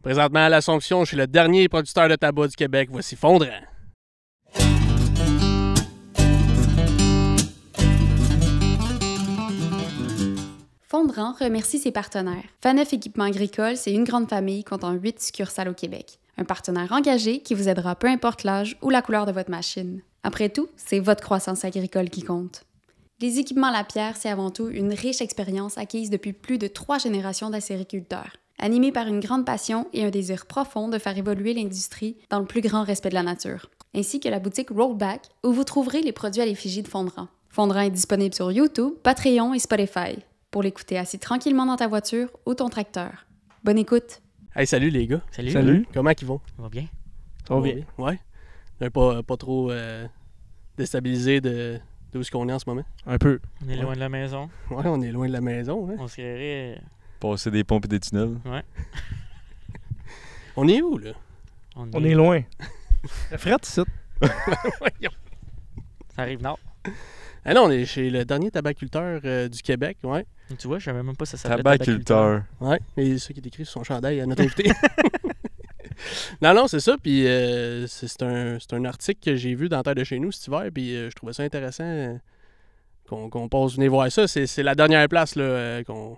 Présentement à l'Assomption, je suis le dernier producteur de tabac du Québec. Voici Fondrant. Fondrant remercie ses partenaires. Faneuf Équipement Agricole, c'est une grande famille comptant 8 succursales au Québec. Un partenaire engagé qui vous aidera peu importe l'âge ou la couleur de votre machine. Après tout, c'est votre croissance agricole qui compte. Les équipements Lapierre, c'est avant tout une riche expérience acquise depuis plus de 3 générations d'acériculteurs. Animés par une grande passion et un désir profond de faire évoluer l'industrie dans le plus grand respect de la nature. Ainsi que la boutique Rollback, où vous trouverez les produits à l'effigie de Fondrant. Fondrant est disponible sur YouTube, Patreon et Spotify, pour l'écouter assis tranquillement dans ta voiture ou ton tracteur. Bonne écoute! Hey, salut les gars. Salut. Comment ils vont? Ça va bien? Ça va bien. Ouais. Pas trop déstabilisé de où est-ce qu'on est en ce moment? Un peu. On est loin de la maison. Ouais, on est loin de la maison. Hein? On se créerait... Passer des pompes et des tunnels. Ouais. On est où, là? On est loin. La frette, c'est Voyons. Ça arrive nord. Ah non, on est chez le dernier tabaculteur du Québec, ouais. Tu vois, je savais même pas ça s'appelait Tabaculteur. Ouais, et c'est ça qui est écrit sur son chandail à notre invité. Non, c'est ça, puis c'est un article que j'ai vu dans Terre de chez nous cet hiver, puis je trouvais ça intéressant qu'on passe venir voir ça. C'est la dernière place là, qu'on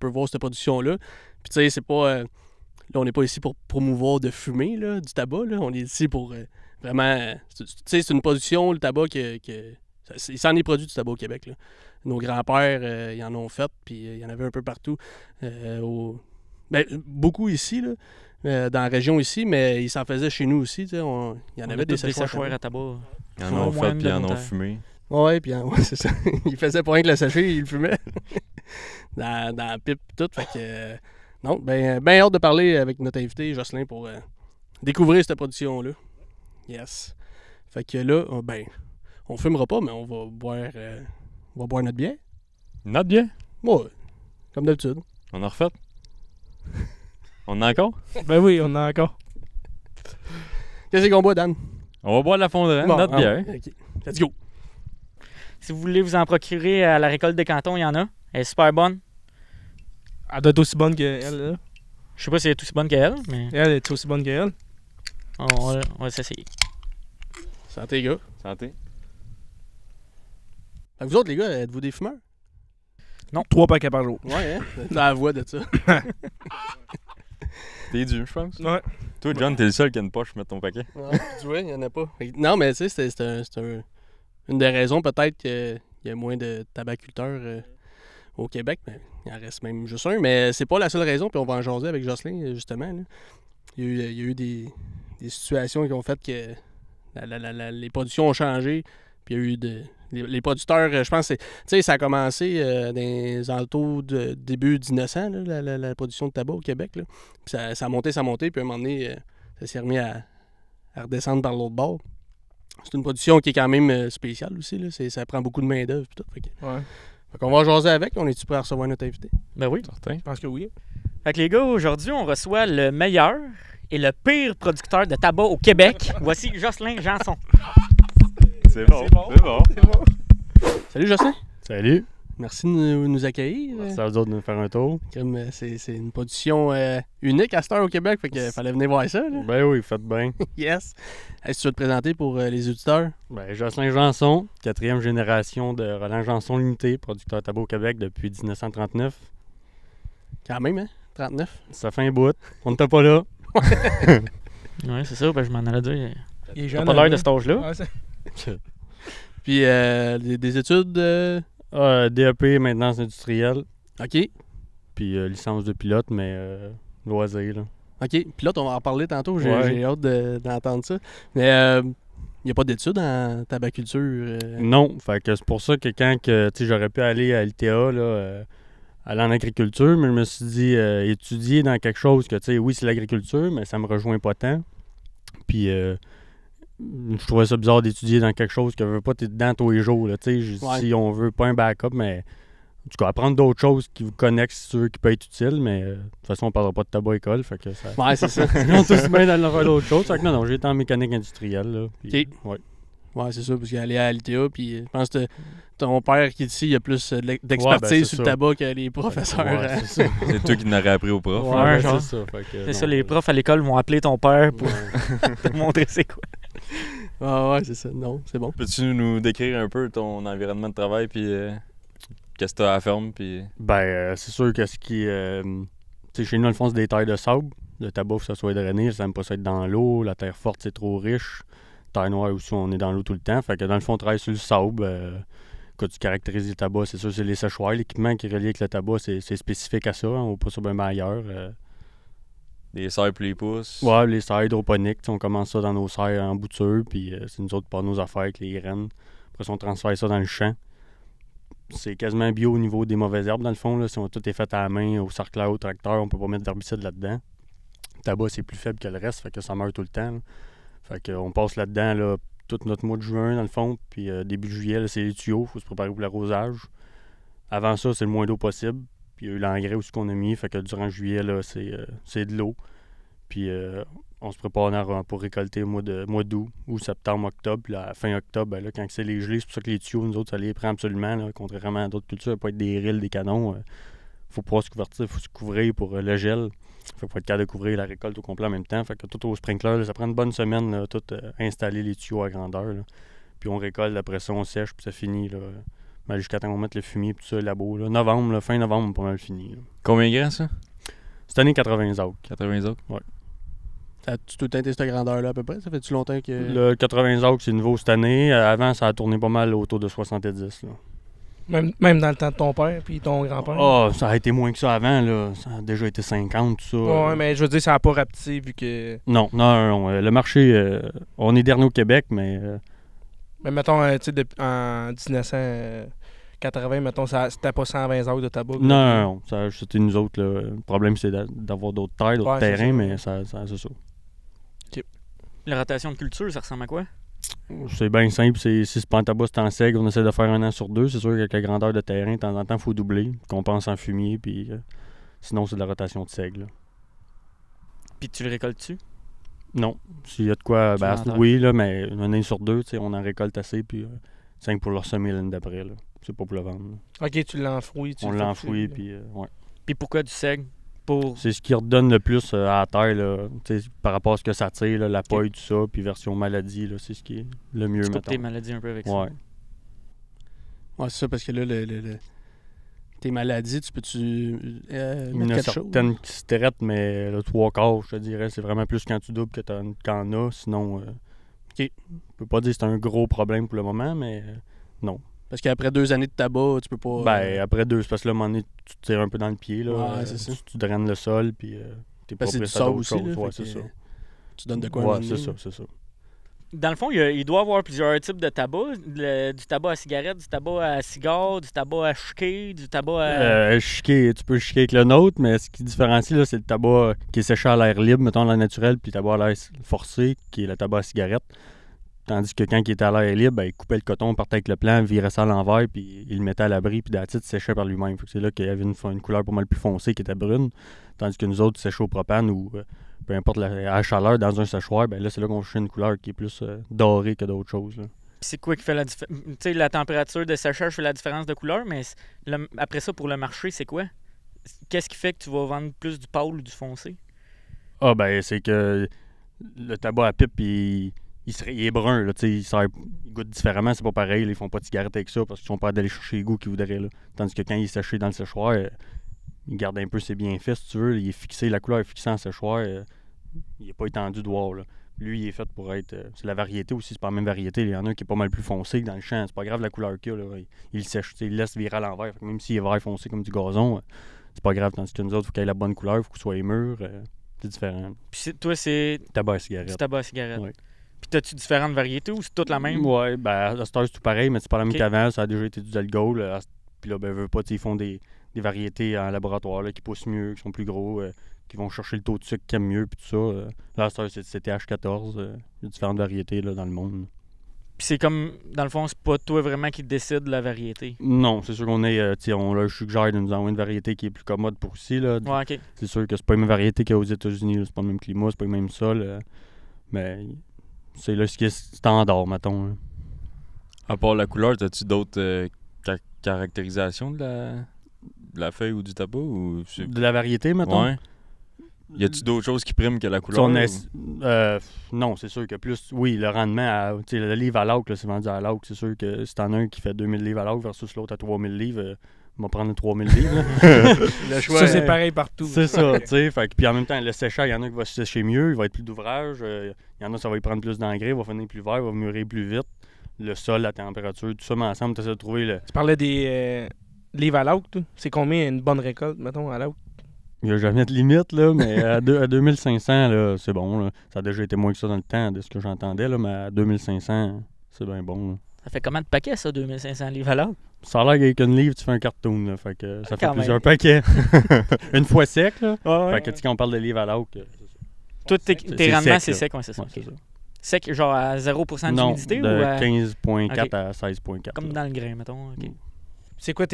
peut voir cette production-là. Puis tu sais, c'est pas... là, on n'est pas ici pour promouvoir de fumer, là, du tabac, là. On est ici pour vraiment... Tu sais, c'est une production, le tabac, il s'en est produit du tabac au Québec, là. Nos grands-pères, ils en ont fait, puis il y en avait un peu partout. Beaucoup ici, là. Dans la région ici, mais ils s'en faisaient chez nous aussi. Il y en avait des séchoirs à tabac. Ils en ont fait, puis ils en ont fumé. Ouais, puis ouais, c'est ça. Ils faisaient pas rien que le sécher, ils le fumaient. dans la pipe et tout. Fait que, non, ben hâte de parler avec notre invité, Jocelyn, pour découvrir cette production-là. Yes. Fait que là, on fumera pas, mais on va boire notre bière. Notre bière? Ouais, comme d'habitude. On a refait? On en a encore? Ben oui, on en a encore. Qu'est-ce qu'on boit, Dan? On va boire de la Fondrant, notre bière. OK. Let's go. Si vous voulez vous en procurer à la récolte des cantons, il y en a. Elle est super bonne. Elle doit être aussi bonne qu'elle, là. Je sais pas si elle est aussi bonne qu'elle, mais Elle est aussi bonne qu'elle. on va s'essayer. Santé, gars. Santé. Fait que vous autres, les gars, êtes-vous des fumeurs? Non. 3 paquets par jour. Ouais, hein? T'as la voix de ça. T'es dur, je pense. Ouais. Toi, John, t'es le seul qui a une poche pour mettre ton paquet. Ouais, tu vois, il n'y en a pas. Non, mais tu sais, c'est une des raisons peut-être qu'il y a moins de tabaculteurs au Québec. Mais il en reste même juste un. Mais c'est pas la seule raison, puis on va en jaser avec Jocelyn, justement. Là. Il y a eu des situations qui ont fait que les productions ont changé. Puis il y a eu les producteurs, je pense, tu sais, ça a commencé dans les alentours de début 1900, là, la production de tabac au Québec. Là. Puis ça a monté, puis à un moment donné, ça s'est remis à redescendre par l'autre bord. C'est une production qui est quand même spéciale aussi. Là. Ça prend beaucoup de main-d'œuvre. Fait qu'on va jaser avec. On est-tu prêt à recevoir notre invité? Ben oui. Certain. Je pense que oui. Fait que les gars, aujourd'hui, on reçoit le meilleur et le pire producteur de tabac au Québec. Voici Jocelyn Janson. C'est bon. Salut Jocelyn. Salut. Merci de nous accueillir. Merci à vous autres de nous faire un tour. Comme c'est une production unique à cette heure au Québec, fait qu'il fallait venir voir ça. Là. Ben oui, faites bien. Yes. Est-ce que tu veux te présenter pour les auditeurs? Ben, Jocelyn Janson, 4e génération de Roland Janson Limité, producteur tabac au Québec depuis 1939. Quand même, hein? 39. Ça fait un bout. On n'était pas là. Ouais, c'est ça. Ben, je m'en allais dire. Il est T'as jeune. pas l'air de cet âge-là. Ouais, Puis des études. DEP, maintenance industrielle. OK. Puis licence de pilote, mais loisir. Là. OK. Puis là, on va en parler tantôt. J'ai Ouais. hâte d'entendre ça. Mais il n'y a pas d'études en tabaculture. Non, fait que c'est pour ça que quand j'aurais pu aller à l'ITA, là, aller en agriculture, mais je me suis dit étudier dans quelque chose que, oui, c'est l'agriculture, mais ça me rejoint pas tant. Puis je trouvais ça bizarre d'étudier dans quelque chose que t'es dedans tous les jours. Là, Ouais. Si on veut pas un backup, mais en tout cas, apprendre d'autres choses qui vous connectent, c'est sûr, qui peut être utile, mais de toute façon, on parlera pas de tabac à l'école, fait que ça... Ouais, c'est ça. Ils ont tous bien d'aller faire d'autres choses. Fait que non, j'ai été en mécanique industrielle. Là, puis, OK. ouais. Ouais, c'est ça, parce qu'aller à l'ITA, puis je pense que ton père qui est ici, il a plus d'expertise Ouais, ben, c'est sur le ça. tabac que les professeurs. Ouais, hein. c'est ça. C'est toi qui l'aurais appris au prof. Ouais, ben, genre. c'est ça. Fait que, C'est non, ça, les profs à l'école vont appeler ton père pour te montrer c'est quoi. Ah ouais, c'est ça. Non, c'est bon. Peux-tu nous décrire un peu ton environnement de travail, puis qu'est-ce que tu as à la ferme, puis... c'est sûr que ce qui. Tu sais, chez nous, dans le fond, c'est des terres de sable. Le tabac, faut que ça soit drainé, ça n'aime pas ça être dans l'eau. La terre forte, c'est trop riche. Terre noire aussi, on est dans l'eau tout le temps. Fait que dans le fond, on travaille sur le sable. Quand tu caractérises le tabac, c'est sûr, c'est les séchoirs. L'équipement qui est relié avec le tabac, c'est spécifique à ça. On va pas sur bien ailleurs. Les serres puis les pouces. Ouais, les serres hydroponiques, on commence ça dans nos serres en bouture, puis c'est nous autres pas nos affaires avec les graines. Après ça, on transfère ça dans le champ. C'est quasiment bio au niveau des mauvaises herbes, dans le fond. Là. Si tout est fait à la main, au sarcleur, au tracteur, on peut pas mettre d'herbicide là-dedans. Le tabac, c'est plus faible que le reste, fait que ça meurt tout le temps. Là. Fait qu'on passe là-dedans là, tout notre mois de juin, dans le fond, puis début de juillet, là, c'est les tuyaux, faut se préparer pour l'arrosage. Avant ça, c'est le moins d'eau possible. Puis il y a eu l'engrais aussi qu'on a mis, fait que durant juillet, là, c'est de l'eau. Puis on se prépare pour récolter au mois d'août ou septembre, octobre. Puis à la fin octobre, ben là, quand c'est les gelées, c'est pour ça que les tuyaux, nous autres, ça les prend absolument. Là, contrairement à d'autres cultures, ça peut être des rilles, des canons. Faut pouvoir se couvrir, faut se couvrir pour le gel. Fait qu'il faut être capable de couvrir la récolte au complet en même temps. Fait que tout au sprinkler, là, ça prend une bonne semaine, là, tout installer les tuyaux à grandeur. Là. Puis on récolte, après ça, on sèche, puis ça finit. Là, ben, jusqu'à temps qu'on mette le fumier, puis tout ça, le labo. Là. Novembre, là, fin novembre, on est pas mal fini. Là. Combien grand, ça? Cette année, 80 autres. 80 autres? As-tu tout le temps été cette grandeur-là à peu près? Ça fait-tu longtemps que. Le 80 autres, c'est nouveau cette année. Avant, ça a tourné pas mal autour de 70. Là. Même dans le temps de ton père puis ton grand-père. Ah, ça a été moins que ça avant, là. Ça a déjà été 50, tout ça. Ouais, mais je veux dire, ça n'a pas rapetissé vu que. Non. Le marché, on est dernier au Québec, mais Mais mettons, tu sais, en 1980, mettons, c'était pas 120 heures de tabac. non, c'était nous autres. Là. Le problème, c'est d'avoir d'autres terres, d'autres Ouais, c'est terrains, ça. mais c'est ça. La rotation de culture, ça ressemble à quoi? C'est bien simple. Si c'est pas en tabac, c'est en seigle. On essaie de faire 1 an sur 2. C'est sûr qu'avec la grandeur de terrain, de temps en temps, il faut doubler. Qu'on pense en fumier, puis sinon, c'est de la rotation de seigle. Là. Puis tu le récoltes-tu? Non. S'il y a de quoi, Tu l'entends. oui, là, mais 1 année sur 2, on en récolte assez, puis 5 pour le ressemer l'année d'après. Là. C'est pas pour le vendre. Là. Ok, tu l'enfouis. On l'enfouit, puis ouais. Puis pourquoi du seigle? Pour... C'est ce qui redonne le plus à la terre, là, par rapport à ce que ça tire, là, la paille, tout ça, puis version maladie, là, c'est ce qui est le mieux, Tu coupes mettons. tes maladies un peu avec ça. Ouais. Ouais, c'est ça, parce que là, tes maladies, tu peux-tu Il y en mettre a quelque chose? certaines qui se traitent, mais le 3/4, je te dirais, c'est vraiment plus quand tu doubles que t'en as. Sinon, je peux pas dire que c'est un gros problème pour le moment, mais non. Parce qu'après 2 années de tabac, tu peux pas. Après 2, c'est parce que là, à un moment donné, tu te tires un peu dans le pied. Là, Ouais, c'est ça. tu draines le sol, puis t'es pas parce que c'est du prêt à sable d'autres aussi. choses. Là, Ouais, fait c'est que, ça. Tu donnes de quoi? un Ouais, moment c'est donné, ça, c'est ça. Dans le fond, il doit y avoir plusieurs types de tabac. Du tabac à cigarette, du tabac à cigare, du tabac à chiquer, du tabac à... Tu peux chiquer avec le nôtre, mais ce qui différencie, là, c'est le tabac qui est séché à l'air libre, mettons l'air naturel, puis le tabac à l'air forcé, qui est le tabac à cigarette. Tandis que quand il était à l'air libre, ben, il coupait le coton, partait avec le plan, virait ça à l'envers, puis il le mettait à l'abri, puis d'attitude, il séchait par lui-même. Fait que c'est là qu'il y avait une couleur pas mal plus foncée qui était brune. Tandis que nous autres, séchés au propane ou peu importe la chaleur dans un séchoir, ben là, c'est là qu'on cherche une couleur qui est plus dorée que d'autres choses. Là. C'est quoi qui fait la différence? Tu sais, la température de séchage fait la différence de couleur, mais après ça, pour le marché, c'est quoi? Qu'est-ce qui fait que tu vas vendre plus du pâle ou du foncé? Ah, ben, c'est que le tabac à pipe, il est brun, là, il goûte différemment, c'est pas pareil, là, ils font pas de cigarette avec ça parce qu'ils sont pas d'aller chercher les goûts qu'ils voudraient. Là. Tandis que quand il est séché dans le séchoir, il garde un peu ses bienfaits, si tu veux, il est fixé, la couleur est fixée en séchoir, il n'est pas étendu de voir. Là. Lui, il est fait pour être. C'est la variété aussi, c'est pas la même variété. Il y en a un qui est pas mal plus foncé que dans le champ, c'est pas grave la couleur qu'il a, là. Il sèche, il laisse virer à l'envers. Même s'il est vert foncé comme du gazon, c'est pas grave, tandis que nous autres, il faut qu'il ait la bonne couleur, il faut qu'il soit mûr, c'est différent. Puis toi, c'est Tabac à du cigarette. tabac à cigarette. Ouais. Puis t'as-tu différentes variétés ou c'est toutes la même? Ouais, ben à cette heure, c'est tout pareil, mais c'est pas la même Ok. qu'avant. Ça a déjà été du alcool. Puis là, ben, veut pas, ils font des variétés en laboratoire là, qui poussent mieux, qui sont plus gros, qui vont chercher le taux de sucre qui aime mieux, puis tout ça. Là, à cette heure, c'est TH14. Il y a différentes variétés là, dans le monde. Puis c'est comme, dans le fond, c'est pas toi vraiment qui décide la variété. Non, c'est sûr qu'on est. On leur suggère de nous envoyer une variété qui est plus commode pour ici. Là. Ouais, ok. C'est sûr que c'est pas la même variété qu'aux États-Unis. Là. C'est pas le même climat, c'est pas le même sol. Mais c'est là ce qui est standard, mettons. Hein. À part la couleur, as-tu d'autres caractérisations de la feuille ou du tabac? Ou De la variété, mettons? Ouais. Y a-tu d'autres choses qui priment que la couleur? Non, c'est sûr que plus... Oui, le rendement, tu sais, le livre à l'autre, c'est vendu à l'autre. C'est sûr que si t'en as un qui fait 2000 livres à l'autre versus l'autre à 3000 livres, on va prendre 3000 livres. Le choix, ça, c'est pareil partout. C'est ça, tu sais. Puis en même temps, le séchage, il y en a qui va sécher mieux, il va être plus d'ouvrage. Il y en a, ça va y prendre plus d'engrais, il va finir plus vert, il va mûrir plus vite. Le sol, la température, tout ça, mais ensemble, tu essaies de trouver le... Tu parlais des livres à l'autre, toi. C'est combien une bonne récolte, mettons, à l'autre? Il n'y a jamais de limite, là, mais à 2500, là, c'est bon. Là. Ça a déjà été moins que ça dans le temps, de ce que j'entendais, là, mais à 2500, c'est bien bon. Là. Ça fait combien de paquets, ça, 2500 livres à l'autre? Ça a l'air qu'avec une livre, tu fais un cartoon, là, fait que ça fait Quand plusieurs même. paquets. Une fois sec, là. Ouais. Fait que, tu sais, quand on parle de livre à l'autre, Tous tes c'est rendements, sec, c'est là. sec, ouais, c'est ça. Ouais, c'est ok. ça. Sec, genre à 0% Non, d'humidité de ou à... 15,4 Ok. à 16,4. Comme là. dans le grain, mettons. ok. Mm. C'est quoi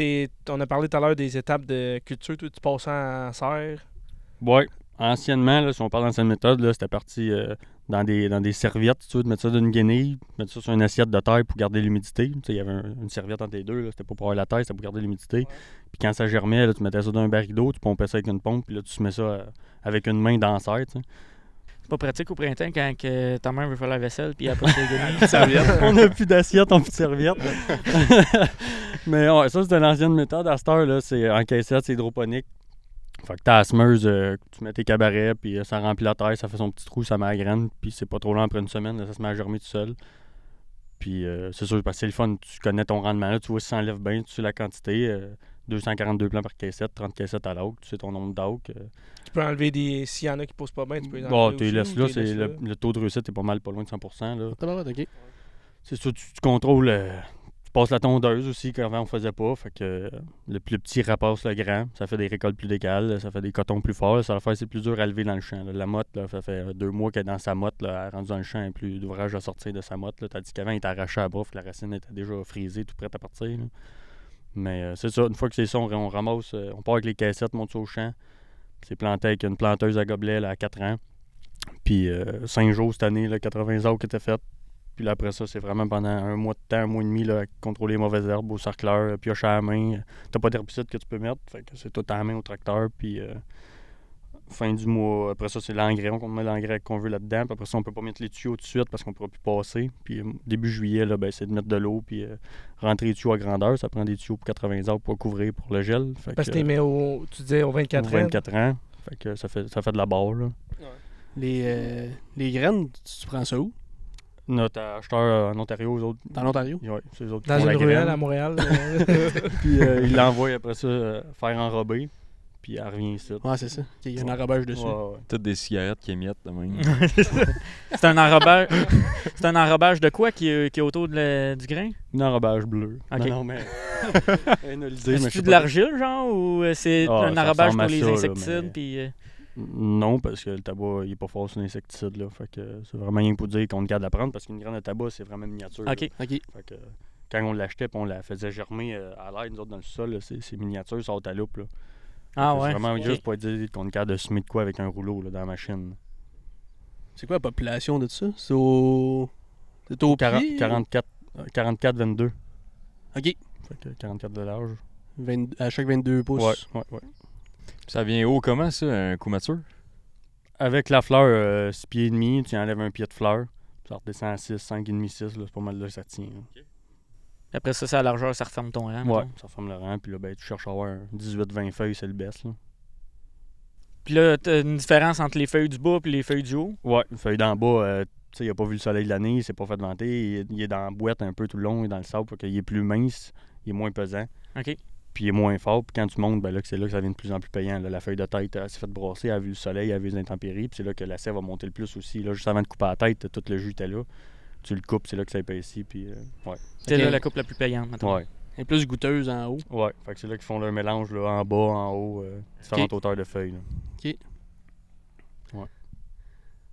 on a parlé tout à l'heure des étapes de culture, toi, tu passes en serre. Ouais. Anciennement, là, si on parle d'ancienne méthode, là, c'était parti dans des serviettes, tu veux, de mettre ça d'une guenille, mettre ça sur une assiette de terre pour garder l'humidité. Tu sais, il y avait une serviette entre les deux, là, c'était pas pour avoir la terre, c'était pour garder l'humidité. Puis quand ça germait, là, tu mettais ça dans un baril d'eau, tu pompais ça avec une pompe, puis là, tu mets ça avec une main dans la serre, tu sais. C'est pas pratique au printemps quand que ta mère veut faire la vaisselle puis après c'est gagné. On n'a plus d'assiette, on n'a plus de serviette. Mais ouais, ça, c'était l'ancienne méthode. À cette heure, là, c'est en caissette, c'est hydroponique. Fait que ta assemeuse, tu mets tes cabarets, puis ça remplit la terre, ça fait son petit trou, ça met la graine, puis c'est pas trop long après une semaine, là, ça se met à germer tout seul. Puis c'est sûr, parce que c'est le fun, tu connais ton rendement, là, tu vois si ça enlève bien, tu sais la quantité. 242 plants par caissette, 30 caissettes à l'autre, tu sais ton nombre d'auques. Tu peux enlever s'il y en a qui poussent pas bien, tu peux les enlever. Bon, tu aussi, laisses ou là, t'es c'est laisses là? le taux de réussite est pas mal, pas loin de 100%. Là. OK. C'est sûr, tu contrôles. Tu passes la tondeuse aussi, qu'avant on faisait pas. Fait que le petit rapace le grand. Ça fait des récoltes plus décales, ça fait des cotons plus forts. Ça va faire c'est plus dur à lever dans le champ. Là. La motte, là, ça fait 2 mois qu'elle est dans sa motte. Là, elle est rendue dans le champ, elle a plus d'ouvrage à sortir de sa motte. Là. Tandis qu'avant, il était arraché à bouffe, la racine était déjà frisée, tout prête à partir. Là. Mais c'est ça, une fois que c'est ça, on ramasse, on part avec les caissettes, monte ça au champ. C'est planté avec une planteuse à gobelet là, à 4 ans. Puis 5 jours cette année, là, 80 arbres qui étaient faits. Puis là, après ça, c'est vraiment pendant un mois de temps, un mois et demi, là, à contrôler les mauvaises herbes au sarcleur, piocher à la main. T'as pas d'herbicide que tu peux mettre, fait que c'est tout à la main au tracteur. Puis fin du mois, après ça, c'est l'engrais. On met l'engrais qu'on veut là-dedans. Puis après ça, on peut pas mettre les tuyaux tout de suite parce qu'on pourra plus passer. Puis début juillet, là, ben, c'est de mettre de l'eau puis rentrer les tuyaux à grandeur. Ça prend des tuyaux pour 80 arbres pour couvrir pour le gel. Fait Parce que que, tu mets tu disais au 24 ans. 24 ans. Fait que ça fait de la barre, là. Les graines, tu prends ça où? Notre acheteur en Ontario, eux autres. Dans l'Ontario? Ouais, c'est eux autres qui Dans font la une ruelle graine. à Montréal. Puis il l'envoie après ça faire enrober. Puis elle revient ici. Ouais, c'est ça. Il y a un enrobage dessus. Ouais. Toutes des cigarettes qui émiettent de même. C'est un enrobage. C'est un enrobage de quoi qui est autour du grain? Un enrobage bleu. Ok. Non, mais. C'est de l'argile, genre, ou c'est Ah, un ça enrobage ressemble pour à les ça, là, insecticides? mais- Puis, Non, parce que le tabac, il est pas fort sur l'insecticide, là. Fait que c'est vraiment rien pour dire qu'on est capable d'apprendre parce qu'une graine de tabac, c'est vraiment miniature. là. OK. OK. Fait que quand on l'achetait puis on la faisait germer à l'air, nous autres, dans le sol, là, c'est miniature, ça haute à loupe, là. Ah Fait que ouais. C'est vraiment ok. juste pour dire qu'on est capable de semer de quoi avec un rouleau, là, dans la machine. C'est quoi la population de ça? C'est au pied? 44-22. OK. Fait que 44 de large. À chaque 22 pouces. Ouais. Ça vient haut comment, ça, un coup mature? Avec la fleur, 6 pieds et demi, tu enlèves un pied de fleur. Ça redescend à 6, 5 et demi, 6, là, c'est pas mal là que ça tient. Là. Après ça, c'est à la largeur, ça referme ton rang. Ouais, mettons. ça ressemble le rang, puis là, ben, tu cherches à avoir un 18-20 feuilles, c'est le best, là. Puis là, t'as une différence entre les feuilles du bas et les feuilles du haut. Ouais, une feuille d'en bas, tu sais, il a pas vu le soleil de l'année, il s'est pas fait vanter, il est dans la boîte un peu tout le long, il est dans le sable, fait qu'il est plus mince, il est moins pesant, OK. puis il est moins fort, puis quand tu montes, ben là, c'est là que ça devient de plus en plus payant, là. La feuille de tête, elle s'est fait brasser, elle a vu le soleil, elle a vu les intempéries, puis c'est là que la sève va monter le plus aussi, là, juste avant de couper la tête, tout le jus était là, tu le coupes, c'est là que ça épaissit, puis ouais. C'est Ok. là la coupe la plus payante, mettons. Ouais. Elle est plus goûteuse en haut. Ouais, fait que c'est là qu'ils font leur mélange là, en bas, en haut, différentes hauteurs de feuilles. Là.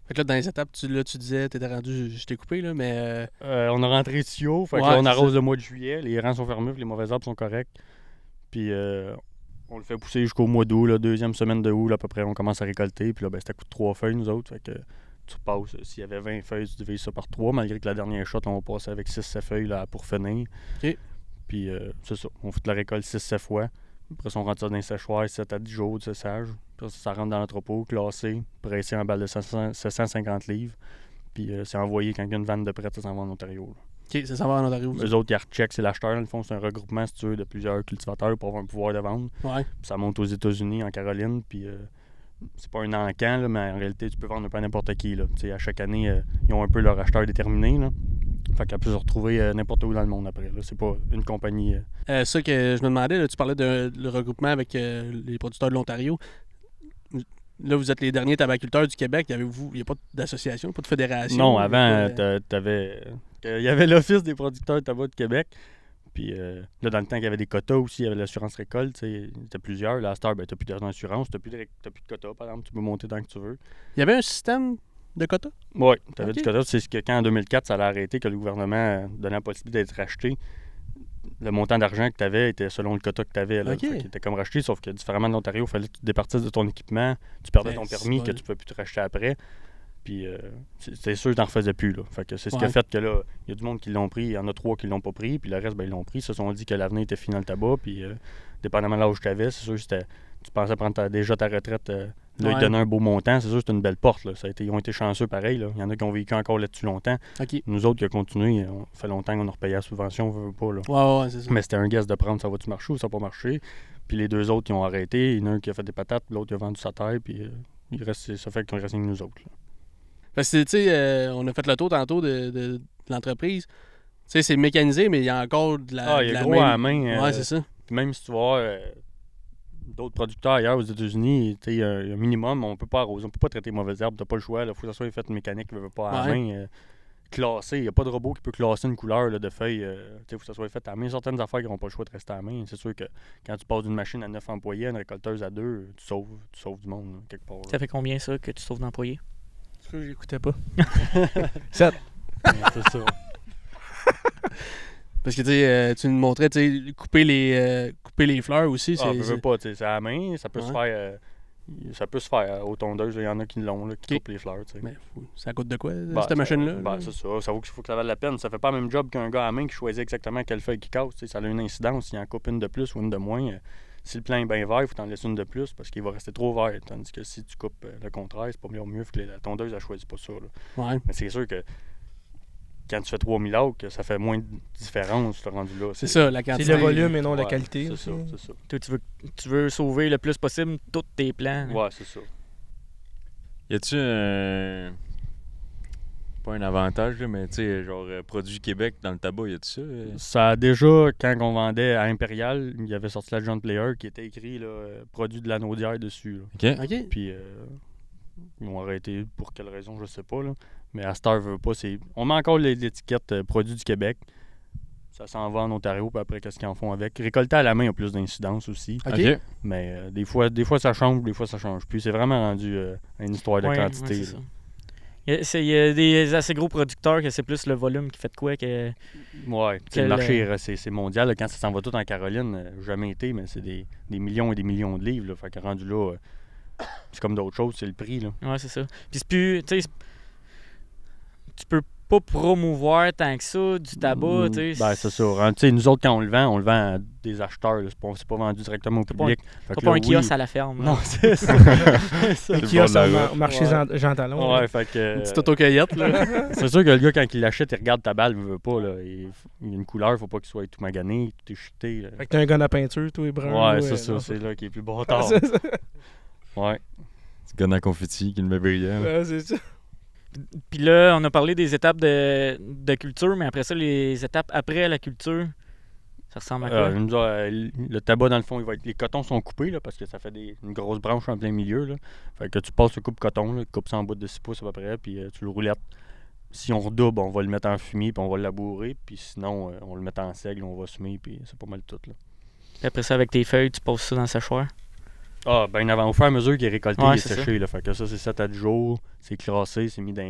Fait que là, dans les étapes, tu disais, t'étais rendu, je t'ai coupé, là, mais On a rentré tuyau, fait que Ouais, là, on c'est arrose ça. le mois de juillet, les rangs sont fermés, puis les mauvaises herbes sont correctes. Puis on le fait pousser jusqu'au mois d'août, la deuxième semaine de août, là, à peu près, on commence à récolter. Puis là, ben, c'est à coup de 3 feuilles, nous autres. Fait que tu repasses. S'il y avait 20 feuilles, tu divises ça par 3, malgré que la dernière shot, on va passer avec 6-7 feuilles là, pour finir. OK. Puis c'est ça. On fait la récolte 6-7 fois. Après ça, on rentre ça dans les séchoirs 7 à 10 jours de séchage. Puis ça rentre dans l'entrepôt, classé, pressé en balle de 750 livres. Puis c'est envoyé quand il y a une vanne de prête, ça s'en va en Ontario. Là. OK, ça s'en va en Ontario. Eux autres, ils recheckent, c'est l'acheteur. Dans le fond, c'est un regroupement, si tu veux, de plusieurs cultivateurs pour avoir un pouvoir de vente. Ouais. Puis ça monte aux États-Unis, en Caroline. Puis c'est pas un encan, là, mais en réalité, tu peux vendre un peu à n'importe qui. Là. À chaque année, ils ont un peu leur acheteur déterminé. Là. Fait qu'elle peut se retrouver n'importe où dans le monde après. Là. C'est pas une compagnie. Ça que je me demandais, là, tu parlais de le regroupement avec les producteurs de l'Ontario. Là, vous êtes les derniers tabaculteurs du Québec. Il n'y a pas d'association, pas de fédération? Non, avant, il y avait l'Office des producteurs de tabac de Québec. Puis là, dans le temps qu'il y avait des quotas aussi, il y avait l'assurance récolte. Il y était plusieurs. Là, à cette heure, ben, tu n'as plus d'assurance, tu n'as plus de quotas, par exemple. Tu peux monter tant que tu veux. Il y avait un système de quotas? Oui, tu avais Ok. du quota. C'est ce que quand en 2004, ça allait arrêter, que le gouvernement donnait la possibilité d'être racheté. Le montant d'argent que tu avais était selon le quota que tu avais. Ok. Il était comme racheté, sauf que différemment de l'Ontario, il fallait que tu te départisses de ton équipement, tu perdais Ben, ton permis, c'est que bon. tu ne peux plus te racheter après. Puis c'est sûr que tu n'en refaisais plus. Là. Fait que c'est ce qui a Ouais. fait que là, il y a du monde qui l'ont pris, il y en a 3 qui l'ont pas pris, puis le reste, ben, ils l'ont pris. Ils se sont dit que l'avenir était fini dans le tabac, puis dépendamment de l'âge que tu avais, c'est sûr que tu pensais prendre déjà ta retraite. Là, ils Ouais. donnaient un beau montant, c'est sûr que c'était une belle porte. Là. Ils ont été chanceux pareil. Là. Il y en a qui ont vécu encore là-dessus longtemps. OK. Nous autres qui avons continué, ça fait longtemps qu'on a repayé la subvention, on veut pas. Là. Ouais, c'est ça. Mais c'était un guess de prendre ça va-tu marcher ou ça va pas marcher. Puis les deux autres, ils ont arrêté. Il y en a un qui a fait des patates, puis l'autre, il a vendu sa terre. Puis ça fait qu'on reste avec nous autres. Là. Parce que, tu sais, on a fait le tour tantôt de l'entreprise. Tu sais, c'est mécanisé, mais il y a encore de la. Il de y la a gros main. à la main. Ouais, c'est ça. Puis même si tu vas voir d'autres producteurs ailleurs aux États-Unis, il y a un minimum, on peut pas arroser, on peut pas traiter mauvaises herbes, t'as pas le choix. Il faut que ça soit fait une mécanique qui veut pas à la Ouais. main. Classé, il n'y a pas de robot qui peut classer une couleur là, de feuilles. Il faut que ça soit fait à la main. Certaines affaires qui n'ont pas le choix de rester à la main. C'est sûr que quand tu passes d'une machine à 9 employés à une récolteuse à 2, tu sauves du monde là, quelque part. Là. Ça fait combien ça que tu sauves d'employés? Est-ce que j'écoutais pas? C'est ça. Parce que, tu sais, tu nous montrais, tu sais, couper les fleurs aussi. Ah, C'est, veux pas, c'est à la main, ça peut se Ouais. faire. Ça peut se faire aux tondeuses, il y en a qui l'ont, là, qui Ok. coupent les fleurs. Tu sais. Mais ça coûte de quoi, Ben, cette machine-là? Ben, là? c'est ça. Ça vaut qu'il faut que ça vaille la peine. Ça fait pas le même job qu'un gars à la main qui choisit exactement quelle feuille qu'il casse. Tu sais, ça a une incidence. S'il en coupe une de plus ou une de moins, si le plan est bien vert, il faut t'en laisser une de plus parce qu'il va rester trop vert. Tandis que si tu coupes le contraire, c'est pas mieux que la tondeuse, elle choisit pas ça. Là. Ouais. Mais c'est sûr que quand tu fais 3000 acres, ça fait moins de différence, ce rendu-là. C'est ça, la C'est quantité. le volume et non la Ouais, qualité. C'est aussi. ça, c'est ça. Toi, tu veux sauver le plus possible tous tes plans. Ouais, c'est ça. Y a-tu pas un avantage, là, mais tu sais, genre Produit Québec dans le tabac, y a-tu ça? Ça a déjà, quand on vendait à Impérial, il y avait sorti la John Player qui était écrit là, produit de la naudière dessus. Là. OK. OK. Puis ils ont arrêté pour quelle raison, je sais pas. Là. Mais à Star veut pas. On met encore l'étiquette produit du Québec. Ça s'en va en Ontario, puis après, qu'est-ce qu'ils en font avec? Récolter à la main a plus d'incidence aussi. OK. OK. Mais des fois ça change, des fois ça change plus. C'est vraiment rendu une histoire de Ouais, quantité. ouais, c'est là. ça. Il y a des assez gros producteurs que c'est plus le volume qui fait de quoi que. Ouais, tu sais, le marché, c'est mondial. Là, quand ça s'en va tout en Caroline, jamais été, mais c'est des millions et des millions de livres. Là, fait que rendu là, c'est comme d'autres choses, c'est le prix. Là. Ouais, c'est ça. Puis c'est plus. Tu sais, tu peux pas promouvoir tant que ça du tabac. Tu sais. Ben, c'est ça. Tu sais, nous autres, quand on le vend à des acheteurs. Là, c'est pas vendu directement au public. Fait T'as que pas là, un kiosque oui. à la ferme. là. Non, c'est ça. Un le kiosque bord de la au route. marché Ouais. Jean Talon. Ouais, fait que. Une petite autocueillette, là. C'est sûr que le gars, quand il l'achète, il regarde ta balle, il veut pas. Là. Il y a une couleur, faut pas qu'il soit tout magané, tout échiqueté. Là. Fait que t'as un gun à peinture, toi, et brun. Ouais, ou, c'est ça. non, C'est là qui est plus bon Ah, tard. c'est ça. Ouais. C'est gun à confetti qui le met brillant. là. Ouais, c'est ça. Puis là, on a parlé des étapes de culture, mais après ça, les étapes après la culture, ça ressemble à quoi? Le tabac, dans le fond, les cotons sont coupés là, parce que ça fait une grosse branche en plein milieu. Là. Fait que tu passes le coupe-coton, là, tu coupes ça en bout de 6 pouces à peu près, puis tu le roulettes. Si on redouble, on va le mettre en fumier, puis on va le labourer, puis sinon, on le met en seigle, on va semer, puis c'est pas mal tout. Là. Puis après ça, avec tes feuilles, tu poses ça dans le séchoir. Ah, ben avant, au fur et à mesure qu'il est récolté, Ouais, il est c'est séché. Là, fait que ça, c'est 7 à 10 jours, c'est classé, c'est mis dans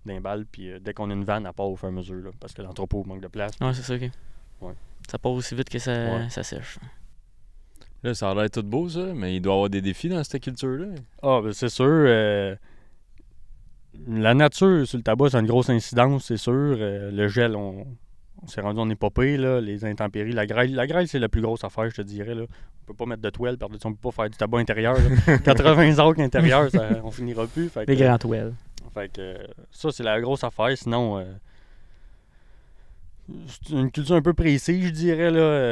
les balles, puis dès qu'on a une vanne, à part au fur et à mesure, là, parce que l'entrepôt manque de place. Ouais, c'est ça, ok. Ouais. Ça part aussi vite que ça, Ouais. ça sèche. Là, ça a l'air tout beau, ça, mais il doit y avoir des défis dans cette culture-là. Ah, ben c'est sûr. La nature sur le tabac, c'est une grosse incidence, c'est sûr. Le gel, on s'est rendu en épopée, là. Les intempéries, la grêle, c'est la plus grosse affaire, je te dirais. Là. On peut pas mettre de toile par-dessus, on peut pas faire du tabac intérieur. Là. 80 arcs intérieurs, on finira plus. Fait Les que, grands toiles. fait que ça, c'est la grosse affaire. Sinon, c'est une culture un peu précise, je dirais.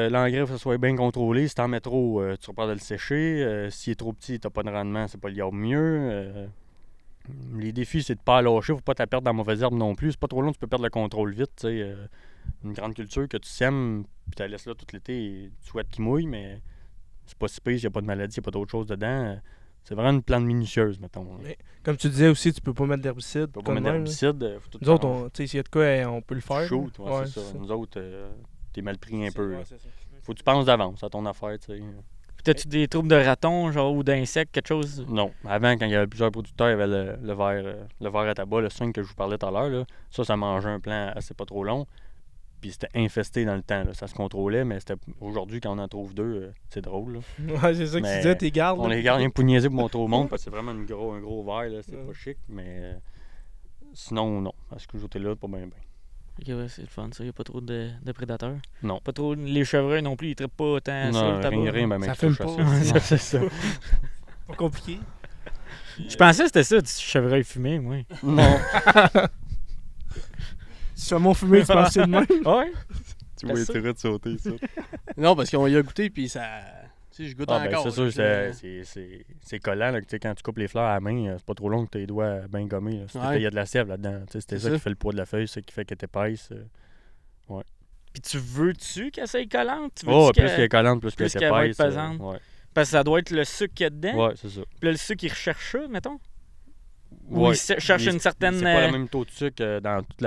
L'engrais, il faut que ça soit bien contrôlé. Si t'en mets trop, tu vas pas de le sécher. S'il est trop petit, t'as pas de rendement, c'est pas le mieux. Les défis, c'est de pas lâcher. Faut pas te perdre dans la mauvaise herbe non plus. C'est pas trop long, tu peux perdre le contrôle vite. Une grande culture que tu sèmes, puis tu la laisses là tout l'été et tu souhaites qu'il mouille, mais c'est pas si pire, il n'y a pas de maladie, il n'y a pas d'autre chose dedans. C'est vraiment une plante minutieuse, mettons. Mais, comme tu disais aussi, tu peux pas mettre d'herbicide. Tu peux pas mettre d'herbicide. Nous autres, s'il y a de quoi, on peut le faire. Shoot, ouais, c'est ça. Nous autres, t'es mal pris un peu. Faut que tu penses d'avance à ton affaire, tu sais. T'as-tu des troubles de ratons, genre, ou d'insectes, quelque chose? Non. Avant, quand il y avait plusieurs producteurs, il y avait le verre à tabac, le swing que je vous parlais tout à l'heure. Là. Ça mangeait un plan assez pas trop long. Puis c'était infesté dans le temps. Là. Ça se contrôlait, mais aujourd'hui, quand on en trouve deux, c'est drôle. Là. Ouais, c'est ça que tu disais, t'es gardes. On les garde un peu niaisés pour montrer au monde parce que c'est vraiment un gros verre. Là. C'est pas chic, mais sinon, non. Est-ce que j'étais là? Pas bien. Ok, ouais, c'est le fun, ça. Il n'y a pas trop de prédateurs. Non. Pas trop. Les chevreuils non plus, ils trippent pas autant sur le tabac. Rien, ça fume pas. Non, c'est ça. Pas compliqué. Je pensais que c'était ça, du chevreuil fumé, moi. Non. Si tu mon fumé, tu penses que c'est de même? Ouais. Tu vois les tirets de sauter, ça. Non, parce qu'on y a goûté, puis ça. Tu sais, je goûte encore. C'est sûr, c'est collant. Là, quand tu coupes les fleurs à la main, c'est pas trop long que tes doigts bien gommés. Il y a de la sève là-dedans. C'était ça qui fait le poids de la feuille, ça qui fait qu'elle est épaisse. Ouais. Puis tu veux-tu qu'elle soit collante? Plus qu'elle est collante, plus qu'elle est qu'elle va être épaisse. pesante. Ouais. Parce que ça doit être le sucre qu'il y a dedans. Ouais, c'est ça. Puis là, le sucre, il recherche ça, mettons? Ouais. Ou il cherche une certaine... C'est pas le même taux de sucre dans toute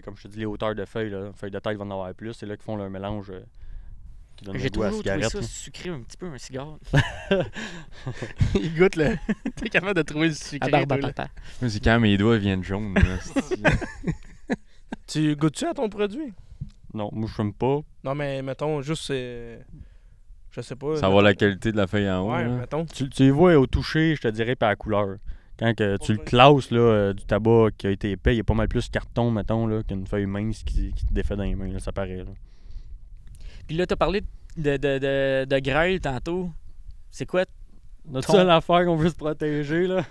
comme je te dis, les hauteurs de feuilles. Là. Feuilles de taille vont en avoir plus. C'est là qu'ils font leur mélange qui donne le goût à la cigarette. J'ai toujours trouvé ça sucré un petit peu, un cigare. Il goûte le. T'es capable de trouver le sucré. À barbe à papa. C'est quand mes doigts viennent jaunes. Tu goûtes-tu à ton produit? Non, moi je fume pas. Non, mais mettons, juste... je sais pas. Ça va la qualité de la feuille en haut. Ouais, là. mettons. Tu les vois au toucher, je te dirais, par la couleur. Quand tu le classes là, du tabac qui a été épais, il y a pas mal plus carton, mettons, là, qu'une feuille mince qui te défait dans les mains. Là, ça paraît. Là. Puis là, t'as parlé de grêle tantôt. C'est quoi? Notre seule affaire qu'on veut se protéger, là,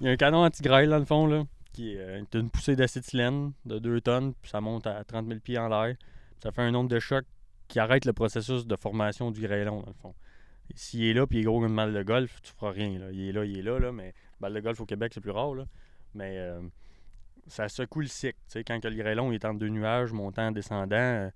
il y a un canon anti-grêle dans le fond, là, qui est une poussée d'acétylène de 2 tonnes, puis ça monte à 30 000 pieds en l'air. Ça fait un nombre de chocs qui arrête le processus de formation du grêlon, dans le fond. Et s'il est là, puis il est gros comme une balle de golf, tu feras rien. Là. Il est là, mais balle de golf au Québec, c'est plus rare. Là. Mais ça secoue le cycle. T'sais, quand le grêlon est entre deux nuages, montant, descendant,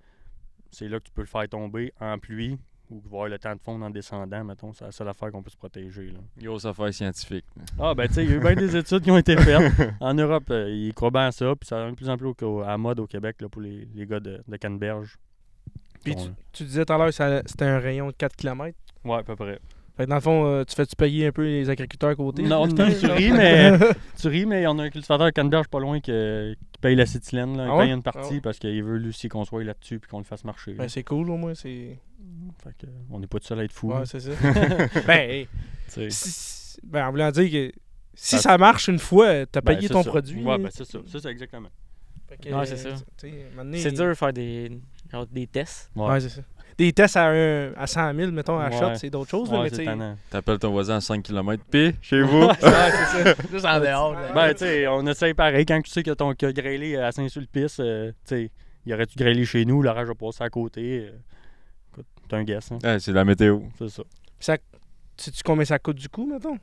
c'est là que tu peux le faire tomber en pluie ou voir le temps de fondre en descendant, mettons. C'est la seule affaire qu'on peut se protéger. Là. Grosse affaire scientifique. Ah, ben, tu sais, il y a eu bien des études qui ont été faites. En Europe, ils croient bien à ça, puis ça a de plus en plus à la mode au Québec là, pour les gars de Canneberge. Puis tu disais tout à l'heure que c'était un rayon de 4 km. Ouais, à peu près. Fait que dans le fond, tu fais-tu payer un peu les agriculteurs à côté? Non, tu ris, mais il y en a un cultivateur de Canneberge pas loin qui paye l'acétylène. Là. Il paye une partie parce qu'il veut lui aussi qu'on soit là-dessus et qu'on le fasse marcher. Ben, c'est cool au moins. Fait que, on n'est pas tout seul à être fou. Ouais, c'est ça. Ben, en voulant dire que si ça marche une fois, t'as payé ton produit. Ouais, ben c'est ça. C'est exactement. Ouais, c'est ça. C'est dur de faire des tests. Ouais, c'est ça. Des tests à 100 000, mettons, à shot, c'est d'autres choses. Ouais, t'appelles ton voisin à 5 km, puis chez vous. Ouais, c'est ça. Juste en dehors. Ben, tu sais, on essaye pareil. Quand tu sais que ton cas grêlé à Saint-Sulpice, tu sais, il aurait-tu grêlé chez nous, l'orage va passer à côté. Écoute, t'as un guess. Hein? Ouais, c'est la météo. C'est ça. Sais-tu combien ça coûte du coup, mettons?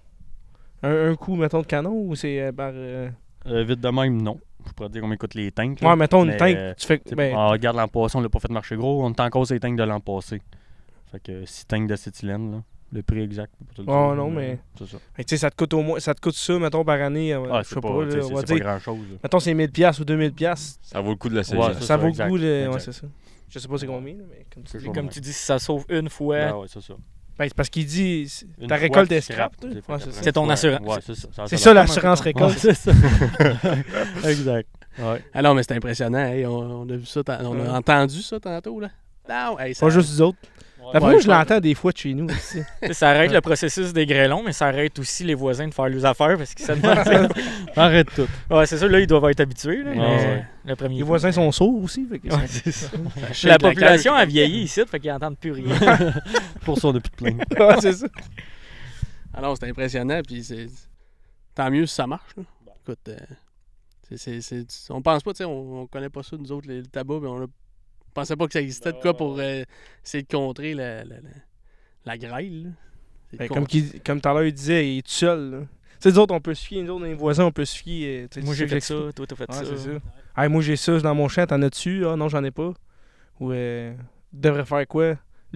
Un coup, mettons, de canon ou c'est par. Vite de même, non. Je pourrais te dire combien coûtent les tanks. Ouais, mettons une tank. Tu fais. Regarde l'an passé, on l'a pas fait marcher gros. On est encore sur les tanks de l'an passé. Fait que 6 tanks d'acétylène, là. Le prix exact. Oh non, mais. C'est ça. Tu sais, ça te coûte au moins. Ça te coûte ça, mettons, par année. Je sais pas. On va dire. Pas grand-chose. Mettons, c'est 1000$ ou 2000$. Ça vaut le coup de l'essayer. Ouais, ça vaut le coup. Ouais, c'est ça. Je sais pas c'est combien, mais comme tu dis, si ça sauve une fois. Ben ouais, c'est ça. Ben, c'est parce qu'il dit ta récolte est scrap. C'est ton assurance. Ouais, c'est ça. C'est ça l'assurance récolte. C'est ça. Exact. Ouais. Ah non, mais c'est impressionnant. Hey, on a vu ça, on a entendu ça tantôt. Là. Non, hey, ça... Pas juste nous autres. D'après moi, je l'entends des fois de chez nous aussi. Ça arrête le processus des grêlons, mais ça arrête aussi les voisins de faire leurs affaires parce qu'ils se demandent. Arrête tout. Ouais, c'est sûr, là, ils doivent être habitués. Là, mais ouais. le premier Les coup, voisins sont sourds aussi. Fait que Ouais, c'est ça. Shake La la population a vieilli ici, fait qu'ils n'entendent plus rien. Pour ça, on n'a plus de plainte. Ouais, c'est ça. Alors, c'est impressionnant, puis c'est... Tant mieux si ça marche, là. Écoute, on pense pas, tu sais, on connaît pas ça, nous autres, le tabac, mais on pensait pas que ça existait de quoi pour essayer de contrer la grêle, là. C'est Ben, con- comme tout à l'heure, il disait, il est tout seul. Là. Tu sais, nous autres, on peut se fier, nous autres, les voisins, on peut se fier. Tu sais, Moi, tu j'ai sais, fait ça, toi, t'as fait Ouais, ça. c'est ça. Hey, moi, j'ai ça dans mon champ, t'en as-tu? Ah non, j'en ai pas. Ou, devrait faire quoi?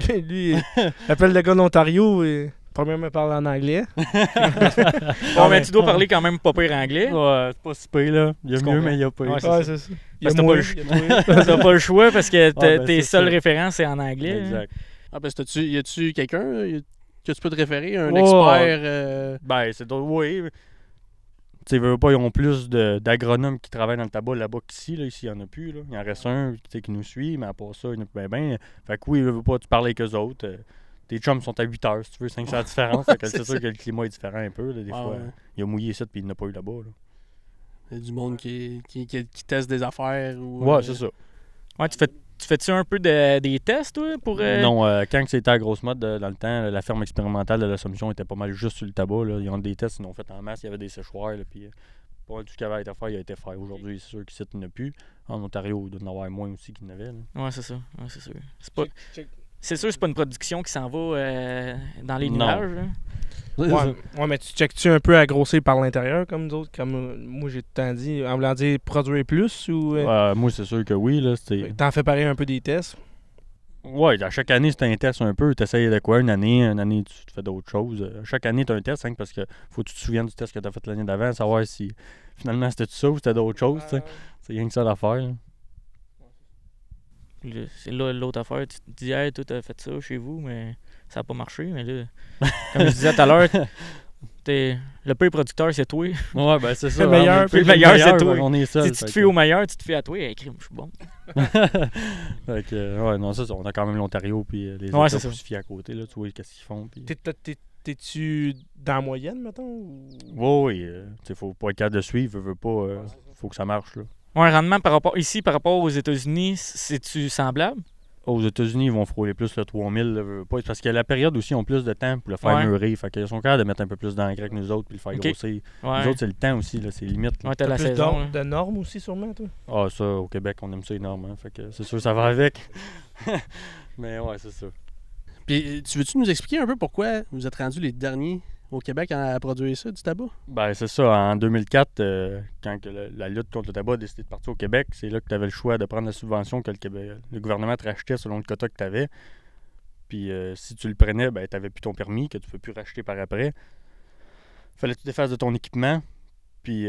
Lui, il appelle le gars d'Ontario et premièrement, il parle en anglais. Bon, mais tu dois parler quand même pas pire anglais. Ouais, c'est pas si pire, là. Il y a Tu mieux, comprends. mais il y a pas. Ouais, c'est Ouais, ça. c'est ça. Il y a Parce que t'as moi, pas le il y a toi. T'as pas le choix parce que ben, tes c'est seules ça. références, c'est en anglais. Exact. Ah, parce que y a-tu quelqu'un que tu peux te référer, un Ouais. expert? Ben, c'est d'autres. Oui. Tu sais, veux pas, ils ont plus d'agronomes qui travaillent dans le tabac là-bas qu'ici. Là. Ici, il n'y en a plus. Là. Il en reste un tu sais, qui nous suit, mais à part ça, il n'y en a plus bien. Fait que oui, veux pas, tu parles avec eux autres. Tes chums sont à 8 heures, si tu veux, 5 heures de différence. Fait que c'est sûr que le climat est différent un peu. Là, des Ah, fois, ouais. il a mouillé ça, puis il n'a pas eu là-bas. Là. Il y a du monde qui teste des affaires? Ou, Ouais, c'est ça. Ouais, tu fais-tu un peu des tests, toi, pour... Non, quand c'était à grosse mode, dans le temps, la ferme expérimentale de l'Assomption était pas mal juste sur le tabac. Là. Ils ont des tests, ils l'ont fait en masse. Il y avait des séchoirs. Là, puis, pas mal tout ce qui avait été à faire, il a été fait. Aujourd'hui, c'est sûr qu'ici, il n'y en a plus. En Ontario, il doit y en avoir moins aussi qu'il y en avait. Là. Ouais, c'est ça. Ouais, c'est sûr. C'est sûr, c'est pas une production qui s'en va dans les Non. nuages. Là. Ouais, mais tu checkes-tu un peu à grossir par l'intérieur, comme nous autres? Comme moi, j'ai tout le temps dit, en voulant dire produire plus ou... Moi, c'est sûr que oui. Là, T'en fais pareil un peu des tests? ouais, à chaque année, c'est un test un peu. Tu essayes de quoi? Une année, tu fais d'autres choses. Chaque année, tu as un test, hein, parce que faut que tu te souviennes du test que tu as fait l'année d'avant, savoir si finalement c'était ça ou c'était d'autres choses. Tu sais. C'est rien que ça l'affaire. Là. C'est là l'autre affaire. Tu te dis, hey, toi, t'as fait ça chez vous, mais ça n'a pas marché. Mais là, comme je disais tout à l'heure, le pire producteur, c'est toi. Ouais, ben c'est ça. Le meilleur, hein, puis le meilleur, c'est toi. On est seul. Si tu te fies au meilleur, tu te fies à toi. Hey, crime, je suis bon. Fait que, ouais, non, ça, on a quand même l'Ontario puis les Ouais, États c'est pour ça. se fier à côté. Là, tu vois qu'est-ce qu'ils font. Puis... T'es-tu dans la moyenne, mettons? Ou... Oui, tu sais, faut pas être capable de suivre, veut pas, faut que ça marche. Là. Ouais, rendement par rapport aux États-Unis, c'est-tu semblable? Aux États-Unis, ils vont frôler plus le 3000. Là, veut pas, parce que la période aussi, ils ont plus de temps pour le faire Ouais. mûrir. Fait qu'ils sont capables de mettre un peu plus d'engrais que nous autres puis le faire Ok. grossir. Ouais. Nous autres, c'est le temps aussi, là, c'est limite. Là. Ouais, t'as la plus saison. là. de normes aussi, sûrement, toi? Ah, ça, au Québec, on aime ça énormément. Fait que c'est sûr, ça va avec. Mais ouais, c'est ça. Puis, tu veux-tu nous expliquer un peu pourquoi vous êtes rendus les derniers au Québec à produire ça, du tabac? Ben, c'est ça. En 2004, quand que la lutte contre le tabac a décidé de partir au Québec, c'est là que tu avais le choix de prendre la subvention que le gouvernement te rachetait selon le quota que tu avais. Puis si tu le prenais, ben, tu n'avais plus ton permis, que tu ne peux plus racheter par après. Fallait que tu te défasses de ton équipement. Puis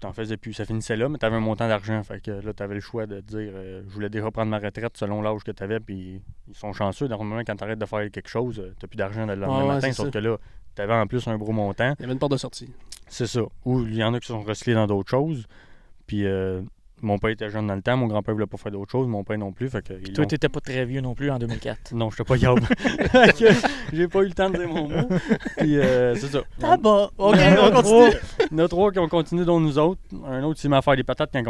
t'en faisais plus. Ça finissait là, mais tu avais un montant d'argent. Fait que là, tu avais le choix de dire je voulais déjà prendre ma retraite selon l'âge que tu avais. Puis ils sont chanceux. Normalement, quand tu arrêtes de faire quelque chose, tu n'as plus d'argent le lendemain Ouais, matin. c'est Sauf ça. que là, tu avais en plus un gros montant. Il y avait une porte de sortie. C'est ça. Ou il y en a qui sont recyclés dans d'autres choses. Puis mon père était jeune dans le temps, mon grand-père voulait pas faire d'autres choses, mon père non plus. Fait que ils Toi, l'ont- t'étais pas très vieux non plus en 2004. Non, j'étais pas yab. J'ai pas eu le temps de dire mon mot. Puis c'est ça. Tabac! OK, on continue. Il y en a trois qui ont continué, dont nous autres. Un autre s'est mis à faire des patates là,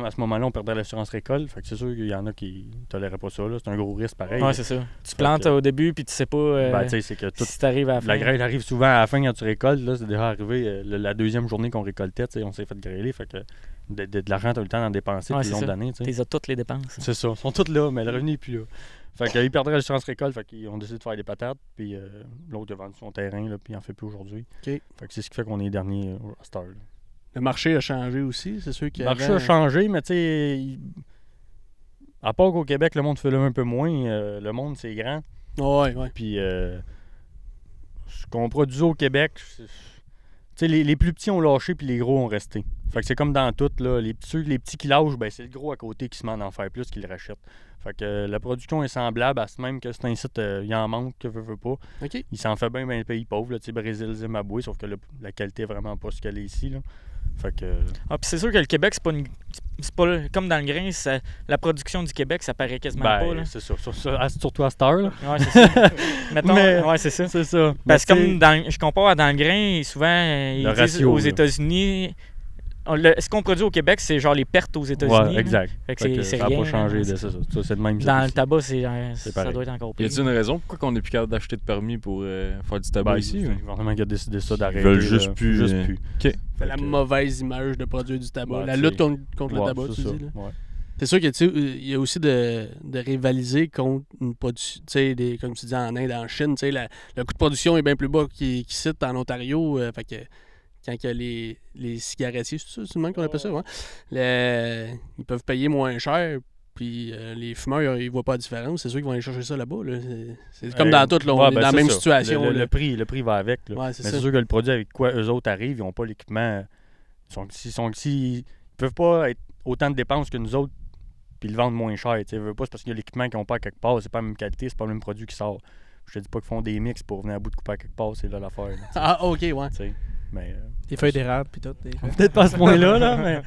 à ce moment-là, on perdait l'assurance récolte. Fait que c'est sûr qu'il y en a qui toléraient pas ça. Là. C'est un gros risque pareil. Ouais, c'est ça. Tu Fait plantes que- au début, puis tu sais pas Ben, tu sais, c'est que tout. si t'arrives à la fin. La grêle arrive souvent à la fin quand tu récoltes. Là, c'est déjà arrivé la deuxième journée qu'on récoltait. Tu sais, on s'est fait grêler. Fait que de l'argent, tu as eu le temps d'en dépenser Ouais, tout le long c'est de ça. l'année. tu sais. T'es à toutes les dépenses. C'est ça. Ils sont tous là, mais le revenu n'est plus là. Fait qu'ils perdraient l'assurance récolte. Fait qu'ils ont décidé de faire des patates. Puis l'autre a vendu son terrain. Là, puis il en fait plus aujourd'hui. OK. Fait que c'est ce qui fait qu'on est dernier à cette heure. Là. Le marché a changé aussi, c'est sûr qu'il Le marché a changé, mais tu sais, à part qu'au Québec, le monde fait un peu moins. Le monde, c'est grand. Ouais, ouais. Puis ce qu'on produit au Québec, tu sais, les plus petits ont lâché puis les gros ont resté. Fait que c'est comme dans tout, là. Les petits qui lâchent, ben, c'est le gros à côté qui se met à en faire plus qu'il rachète. Fait que la production est semblable à ce même que c'est un site, il en manque, que veut pas. OK. Il s'en fait bien les pays pauvres, là, tu sais, Brésil, Zimbabwe, sauf que la qualité est vraiment pas ce qu'elle est ici, là. Fait que... Ah, puis c'est sûr que le Québec, c'est pas comme dans le grain, la production du Québec, ça paraît quasiment pas. Là. c'est ça. Surtout à cette heure, là. Ouais, c'est ça. Mettons, Mais- ouais, c'est ça. C'est ça. Parce que Mais comme je compare à dans le grain, souvent, ils disent ratio, aux là. États-Unis, ce qu'on produit au Québec, c'est genre les pertes aux États-Unis. Ouais, là. exact. Fait que Fait que c'est ça n'a rien. pas changé là. de ça. C'est de même. Dans le ici. tabac, ça pareil. doit être encore Y pire. a-t-il une raison pourquoi on n'est plus capable d'acheter de permis pour faire du tabac Ben, ici? c'est ou? le gouvernement qui a décidé ça Ils d'arrêter. veulent juste là. plus, Juste euh, plus. OK. C'est la que- mauvaise image de produire du tabac. Ouais, La tu lutte sais. contre le Ouais, tabac, c'est tu ça. dis. Là. Ouais. C'est sûr que tu sais, il y a aussi de rivaliser contre une production, tu sais, comme tu dis en Inde, en Chine, tu sais, le coût de production est bien plus bas qu'ici en Ontario. Fait que quand que les cigarettiers, c'est ça, c'est le même qu'on appelle ça, ouais. Ils peuvent payer moins cher. Puis les fumeurs, ils voient pas la différence. C'est sûr qu'ils vont aller chercher ça là-bas. Là. C'est comme dans tout, là, on Ouais, est ben, dans la c'est même ça. situation. Le, là. le prix va avec. Là. Ouais, c'est Mais ça. c'est sûr que le produit avec quoi eux autres arrivent, ils n'ont pas l'équipement. Ils peuvent pas être autant de dépenses que nous autres puis le vendre moins cher. Ils veulent pas, c'est parce qu'il y a l'équipement qu'ils n'ont pas à quelque part. C'est pas la même qualité, c'est pas le même produit qui sort. Je te dis pas qu'ils font des mix pour venir à bout de couper à quelque part, c'est là l'affaire. Là, Ah, ok, ouais. tu sais. Mais Des feuilles d'érable, puis tout. peut-être pas à ce point-là, là, mais.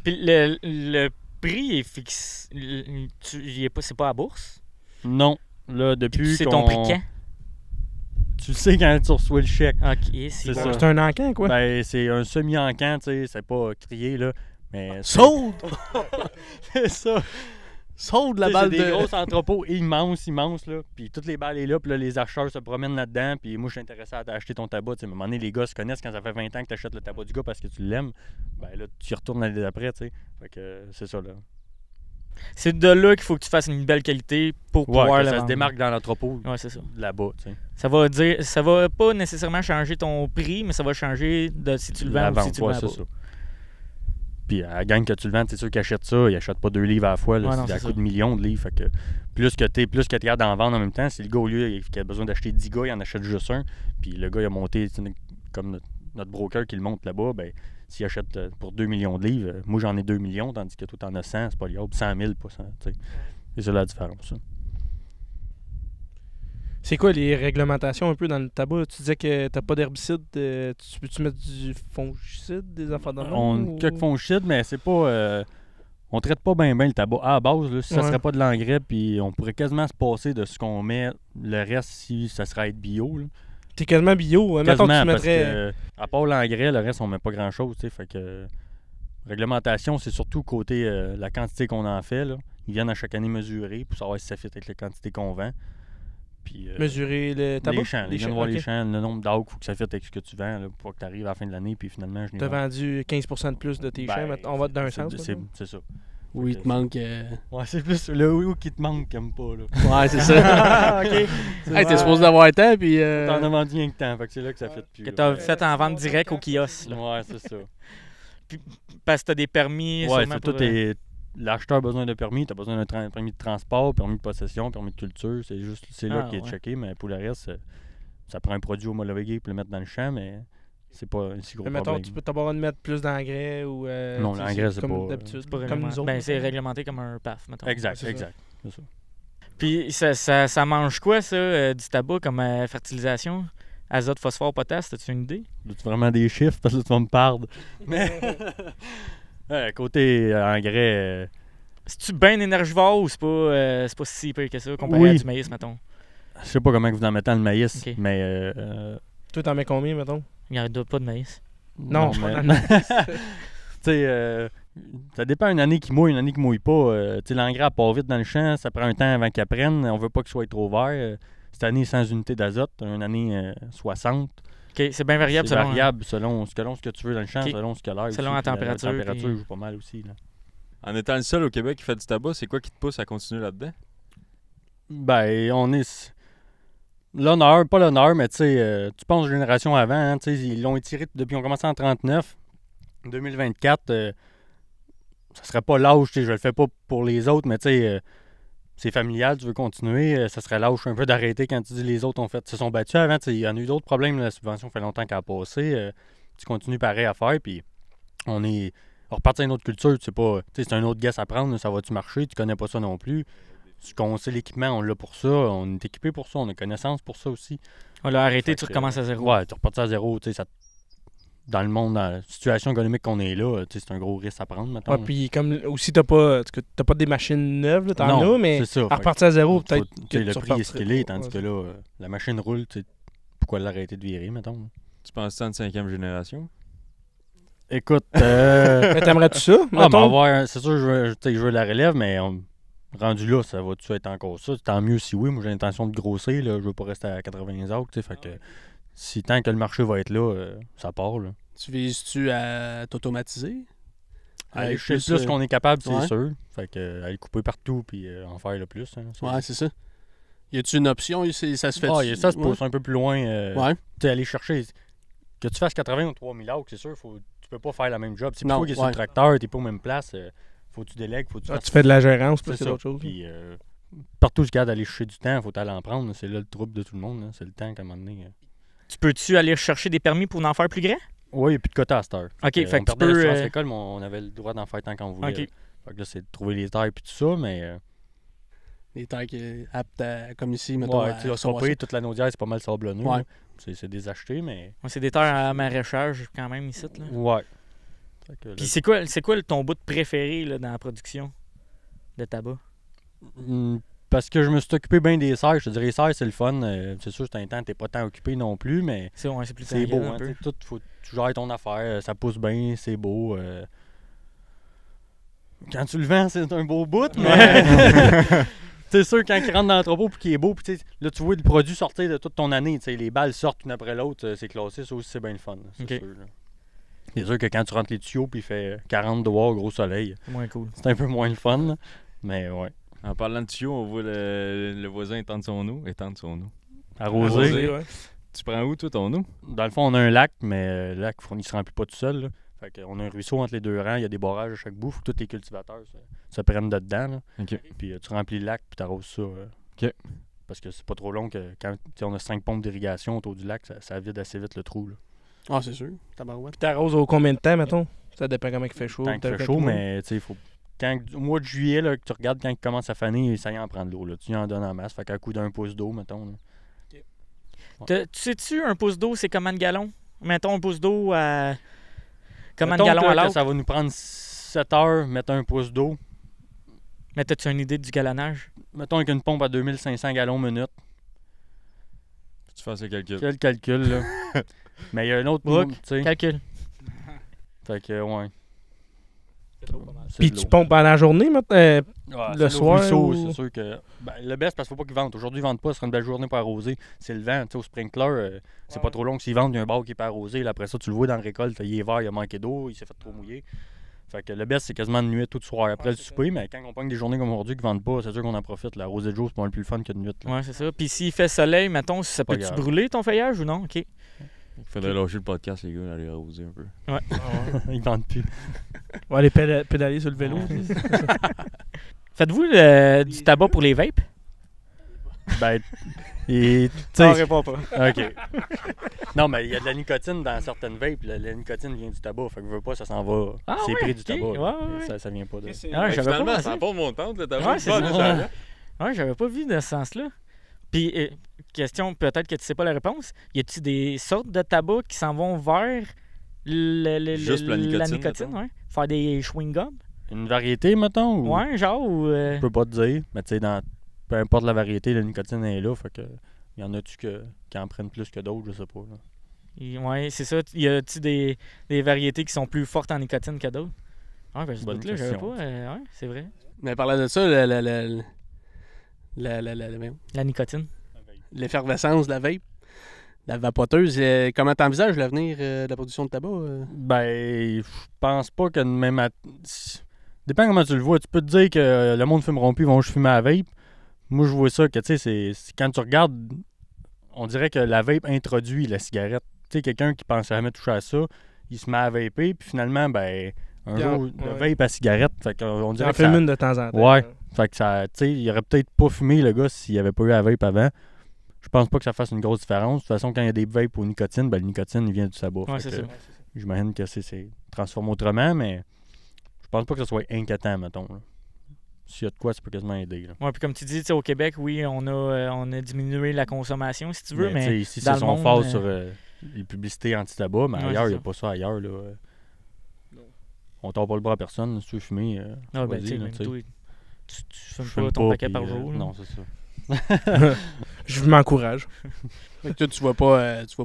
Puis le prix est fixe. C'est pas à bourse. Non. Là, depuis. C'est ton prix quand? Tu le sais quand tu reçois le chèque. Ok, C'est c'est ça. bon. C'est un encan, quoi. Ben, c'est un semi-encan, tu sais, c'est pas crié, là. Mais. Sold! C'est ça. Sold la Tu sais, balle c'est des de... gros entrepôts immenses, là. Puis toutes les balles sont là, puis là, les acheteurs se promènent là-dedans. Puis moi, je suis intéressé à acheter ton tabac. Tu sais, à un moment donné, les gars se connaissent quand ça fait 20 ans que tu achètes le tabac du gars parce que tu l'aimes. Ben là, tu y retournes l'année d'après, tu sais. Fait que c'est ça, là. C'est de là qu'il faut que tu fasses une belle qualité pour pouvoir Ouais, que le ça se vendre. démarque dans l'entrepôt Ouais, c'est ça. là-bas, tu sais. Ça va pas nécessairement changer ton prix, mais ça va changer de si tu le vends La ou si vente, tu le ouais, vends c'est pas. ça. Puis à la gang que tu le vends, c'est sûr qu'ils achètent ça. Ils achètent pas 2 livres à la fois. Là, Ouais, non, c'est à c'est coût ça. de millions de livres. Fait que plus que t'es capable d'en vendre en même temps, si le gars, au lieu qui a besoin d'acheter 10 gars, il en achète juste un. Puis le gars, il a monté, comme notre broker qui le monte là-bas, ben s'il achète pour 2 millions de livres, moi j'en ai 2 millions, tandis que toi t'en as 100, c'est pas grave. 100 000, pas 100. Tu sais. C'est ça la différence. Ça. C'est quoi les réglementations un peu dans le tabac? Tu disais que t'as pas d'herbicide. Tu peux-tu mettre du fongicide, des affaires de même? ou- Quelques fongicides, mais c'est pas. On traite pas bien le tabac. À la base, là, si ça Ouais. serait pas de l'engrais, puis on pourrait quasiment se passer de ce qu'on met. Le reste, si ça serait être bio. Là. T'es quasiment bio. Mettons que Quasiment, tu parce mettrais... que, à part l'engrais, le reste, on met pas grand-chose. Fait que réglementation, c'est surtout côté la quantité qu'on en fait. Là. Ils viennent à chaque année mesurer pour savoir si ça fit avec la quantité qu'on vend. Puis, mesurer le tabac? les champs. Ils viennent voir ok. les champs, le nombre d'arbres, faut que ça fit avec ce que tu vends là, pour que tu arrives à la fin de l'année. Puis finalement, je n'ai T'as vendu 15% de plus de tes champs. On va dans un sens. C'est ça. Oui, il te manque... Ouais, c'est plus le oui qui te manque comme pas. Là. Ouais, c'est ça. Ok. Hey, t'es supposé d'avoir le temps, puis... T'en as vendu rien que temps, fait que c'est là que ça fait plus. Que là. t'as fait en vente direct au kiosque. là. Ouais, c'est ça. Parce que t'as des permis. Ouais, sûrement c'est tout. pour, L'acheteur a besoin de permis, t'as besoin d'un permis de transport, permis de possession, permis de culture. C'est là Ah, qui est ouais. checké, mais pour le reste, ça prend un produit homologué pour le mettre dans le champ, mais c'est pas un si gros Mais mettons, problème. tu peux t'avoir de mettre plus d'engrais ou... Non, tu sais, l'engrais, c'est comme pas- d'habitude. c'est pas Comme réglementé. nous autres. Ben, c'est réglementé comme un PAF, mettons. Exact, c'est ça. exact. C'est ça. Puis ça mange quoi, ça, du tabac comme fertilisation? Azote, phosphore, potasse, t'as-tu une idée? Veux-tu vraiment des chiffres parce que là, tu vas me perdre. Mais ouais, côté engrais, C'est-tu bien énergivore ou c'est pas si pire que ça comparé à Oui. du maïs, mettons? je sais pas comment que vous en mettez dans le maïs, Ok. mais Toi, t'en mets combien, mettons? Il n'y en a pas de maïs. Non, mais- pas dans tu sais, ça dépend une année qui mouille, une année qui mouille pas. Tu sais, l'engrais part vite dans le champ, ça prend un temps avant qu'il apprenne. On veut pas qu'il soit trop vert. Cette année, 100 unités d'azote, une année 60. OK, c'est bien variable C'est selon... variable selon ce que tu veux dans le champ, Ok. selon ce que l'air. Selon aussi, la puis température, La température puis- joue pas mal aussi. Là. En étant le seul au Québec qui fait du tabac, c'est quoi qui te pousse à continuer là-dedans? Ben, on est. L'honneur, pas l'honneur, mais tu sais, tu penses génération avant, hein, tu sais, ils l'ont étiré depuis qu'on commencé en 39. 2024, ça serait pas l'âge, tu sais, je le fais pas pour les autres, mais tu sais, c'est familial, tu veux continuer, ça serait lâche un peu d'arrêter quand tu dis les autres se sont battus avant, tu sais, il y en a eu d'autres problèmes, la subvention fait longtemps qu'elle a passé, tu continues pareil à faire, puis on reparti à une autre culture, tu sais pas, tu sais, c'est un autre guess à prendre, ça va-tu marcher, tu connais pas ça non plus. On sait l'équipement, on l'a pour ça, on est équipé pour ça, on a connaissance pour ça aussi. On l'a arrêté, Fait tu que, recommences à zéro. Ouais, tu repartis à zéro, tu sais, dans le monde, dans la situation économique qu'on est là, c'est un gros risque à prendre, mettons. Ouais, puis comme aussi, t'as pas des machines neuves, là, t'en Non, as, mais c'est ça. à repartir à zéro, Faut- peut-être tu sais, que le tu prix est ce qu'il est, repartirais. tandis Ouais, que là, la machine roule, pourquoi l'arrêter de virer, mettons? Tu penses ça en 5e génération? Écoute, Mais t'aimerais-tu ça, mettons? c'est sûr, je veux la relève, mais rendu là, ça va-tu être encore ça? Tant mieux si oui. Moi, j'ai l'intention de grossir, là. Je veux pas rester à 80 ans, tu sais. Fait que si tant que le marché va être là, ça part, là. Tu vises-tu à t'automatiser? Aller Avec chercher le plus qu'on est capable, c'est ouais. sûr. Fait que aller couper partout puis en faire le plus. Hein, Ouais, c'est ça. Y a-tu une option ici? Ça se fait. Ça se pousse un peu plus loin. Ouais. Tu sais, aller chercher. Que tu fasses 80 ou 3000 acres, c'est sûr, tu peux pas faire le même job. C'est Non, toi qui es sur le tracteur, t'es pas aux mêmes places. Faut que tu délègues, faut que tu fasses. Tu fais de la gérance, C'est plus que ça. d'autres choses. Puis partout où tu gardes d'aller chercher du temps, faut aller en prendre. C'est là le trouble de tout le monde. Là. C'est le temps qu'à un moment donné. Tu peux-tu aller chercher des permis pour en faire plus grand? Oui, il n'y a plus de quota à cette heure. OK, fait on que tu perdait peux... l'assurance école, mais on avait le droit d'en faire tant qu'on voulait. OK. Fait que là, c'est de trouver les tailles et tout ça, mais... Des terres aptes à, comme ici, mettons. ouais, à tu sais, recevoir pas ça. toute la naudière, c'est pas mal sablonneux. Ouais. là. C'est désacheté, mais... Ouais, c'est des terres à maraîchage quand même ici. Là. Ouais. Fait que là, Puis c'est quoi ton bout préféré là, dans la production de tabac? parce que je me suis occupé bien des serres. Je te dirais, les serres, c'est le fun. C'est sûr, c'est un temps, t'es pas tant occupé non plus, mais C'est plus c'est beau. tranquille, un Hein, peu. tu sais, tout, faut que tu gères ton affaire. Ça pousse bien, c'est beau. Quand tu le vends, c'est un beau bout, mais... C'est sûr, quand il rentre dans l'entrepôt et qu'il est beau, puis là, tu vois le produit sortir de toute ton année. Les balles sortent une après l'autre, c'est classé. Ça aussi, c'est bien le fun. C'est Ok. sûr. Là. C'est sûr que quand tu rentres les tuyaux puis il fait 40 dehors, gros soleil, C'est moins cool. c'est un peu moins le fun. Là. Mais ouais. En parlant de tuyau, on voit le voisin étendre son eau. Arrosé. Arrosé, ouais. Tu prends où, toi, ton eau? Dans le fond, on a un lac, mais le lac, il se remplit pas tout seul. Là. Fait qu'on a un ruisseau entre les deux rangs, il y a des barrages à chaque bout. Faut que tous les cultivateurs se prennent de dedans. Là. OK. Puis tu remplis le lac puis tu arroses ça. OK. Parce que c'est pas trop long que quand on a 5 pompes d'irrigation autour du lac, ça vide assez vite le trou. Là. Ah, c'est sûr. Tabarouette. Puis t'arroses au combien de temps, mettons? Ça dépend comment il fait chaud. Tant qu'il peut-être fait chaud, moins. mais tu sais, faut. Au mois de juillet, là, que tu regardes quand il commence à faner, ça y en prend de l'eau. Là. Tu y en donnes en masse. Fait qu'à coup d'un pouce d'eau, mettons. Là. Tu sais-tu, un pouce d'eau, c'est combien de gallons? Mettons un pouce d'eau à... Combien de Mettons gallons à que l'autre? ça va nous prendre 7 heures, mettre un pouce d'eau. Mais t'as-tu une idée du galonnage? Mettons avec une pompe à 2500 gallons minute. Tu fasses le calcul. Quel calcul, là. Mais il y a un autre Brooke, tu sais. Calcul. Fait que, ouais. C'est Puis de tu l'eau. pompes pendant la journée, mettons? Ouais, le c'est soir ruisseau, ou- c'est sûr que. Le best, parce qu'il faut pas qu'ils vendent. Aujourd'hui, ils vendent pas, ce sera une belle journée pour arroser. C'est le vent, tu sais, au sprinkler, c'est pas trop long. S'ils vendent, il y a un bar qui est pas arrosé. Là, après ça, tu le vois dans la récolte, il est vert, il a manqué d'eau, il s'est fait trop mouiller. Fait que le best, c'est quasiment de nuit tout le soir après le souper, mais quand on pogne des journées comme aujourd'hui qui vendent pas, c'est sûr qu'on en profite. La rosée de jour, c'est pas le plus fun que de nuit. là. Ouais, c'est ça. Puis s'il fait soleil, mettons, ça Pas peut-tu grave. brûler ton feuillage ou non? OK. Il faudrait lâcher le podcast, les gars, aller arroser un peu. Ils vendent plus. On va aller pédaler sur le vélo. Faites-vous du tabac pour les vapes? Ben, et, tu sais, Non, réponds pas. OK. Non, mais il y a de la nicotine dans certaines vapes. La nicotine vient du tabac. Fait que je veux pas, ça s'en va. Ah c'est ouais, pris du ok. tabac. Ouais, là. ouais, Ça vient pas de. Ah, j'avais pas pensé. ça n'a pas montante, le tabac. Ouais, c'est Pas ça. de ça. Ouais, j'avais pas vu dans ce sens-là. Puis, question, peut-être que tu sais pas la réponse. Y a-tu des sortes de tabac qui s'en vont vers Juste la nicotine, mettons. ouais? Faire des chewing-gums? Une variété, mettons? Ou... Ouais, genre, ou... Je peux pas te dire. Mais tu sais, peu importe la variété, la nicotine est là. Fait que. Y en a-tu qui en prennent plus que d'autres? Je sais pas. Là. Ouais, c'est ça. Y a-tu des variétés qui sont plus fortes en nicotine que d'autres? Ouais, ben, ce Bonne bout-là, j'avais question. pas. Ouais, c'est vrai. Mais parlant de ça, La nicotine. l'effervescence de la vape, la vapoteuse, comment t'envisages l'avenir de la production de tabac? Ben, je pense pas que même. Dépend comment tu le vois. Tu peux te dire que le monde fumeront plus, ils vont juste fumer à la vape. Moi, je vois ça que, tu sais, c'est quand tu regardes, on dirait que la vape introduit la cigarette. Tu sais, quelqu'un qui pensait jamais toucher à ça, il se met à vaper, puis finalement, ben, un Bien, jour, le ouais. vape à cigarette. Fait qu'on dirait J'en que fais ça... une de temps en temps. Ouais. Fait que ça, tu sais, il aurait peut-être pas fumé, le gars, s'il avait pas eu la vape avant. Je pense pas que ça fasse une grosse différence. De toute façon, quand il y a des vapes au nicotine, ben, le nicotine, il vient du sabot. Ouais, Fait c'est que ça. J'imagine que c'est transformé autrement, mais je pense pas que ce soit inquiétant, mettons. Là. S'il y a de quoi, ça peut quasiment aider. Là. Ouais, puis comme tu dis, tu sais, au Québec, oui, on a diminué la consommation, si tu veux, tu sais, mais ici, dans c'est le son monde, phase sur les publicités anti-tabac, mais Ouais, ailleurs, c'est il n'y a ça. pas ça ailleurs. Là. On tord pas le bras à personne. Si tu veux fumer, Ah, ben, vas-y, tu sais, là, même tu sais. toi, tu Je fumes fume pas ton paquet puis, par jour. là. non, c'est ça. Je m'encourage. Fait que toi, tu vois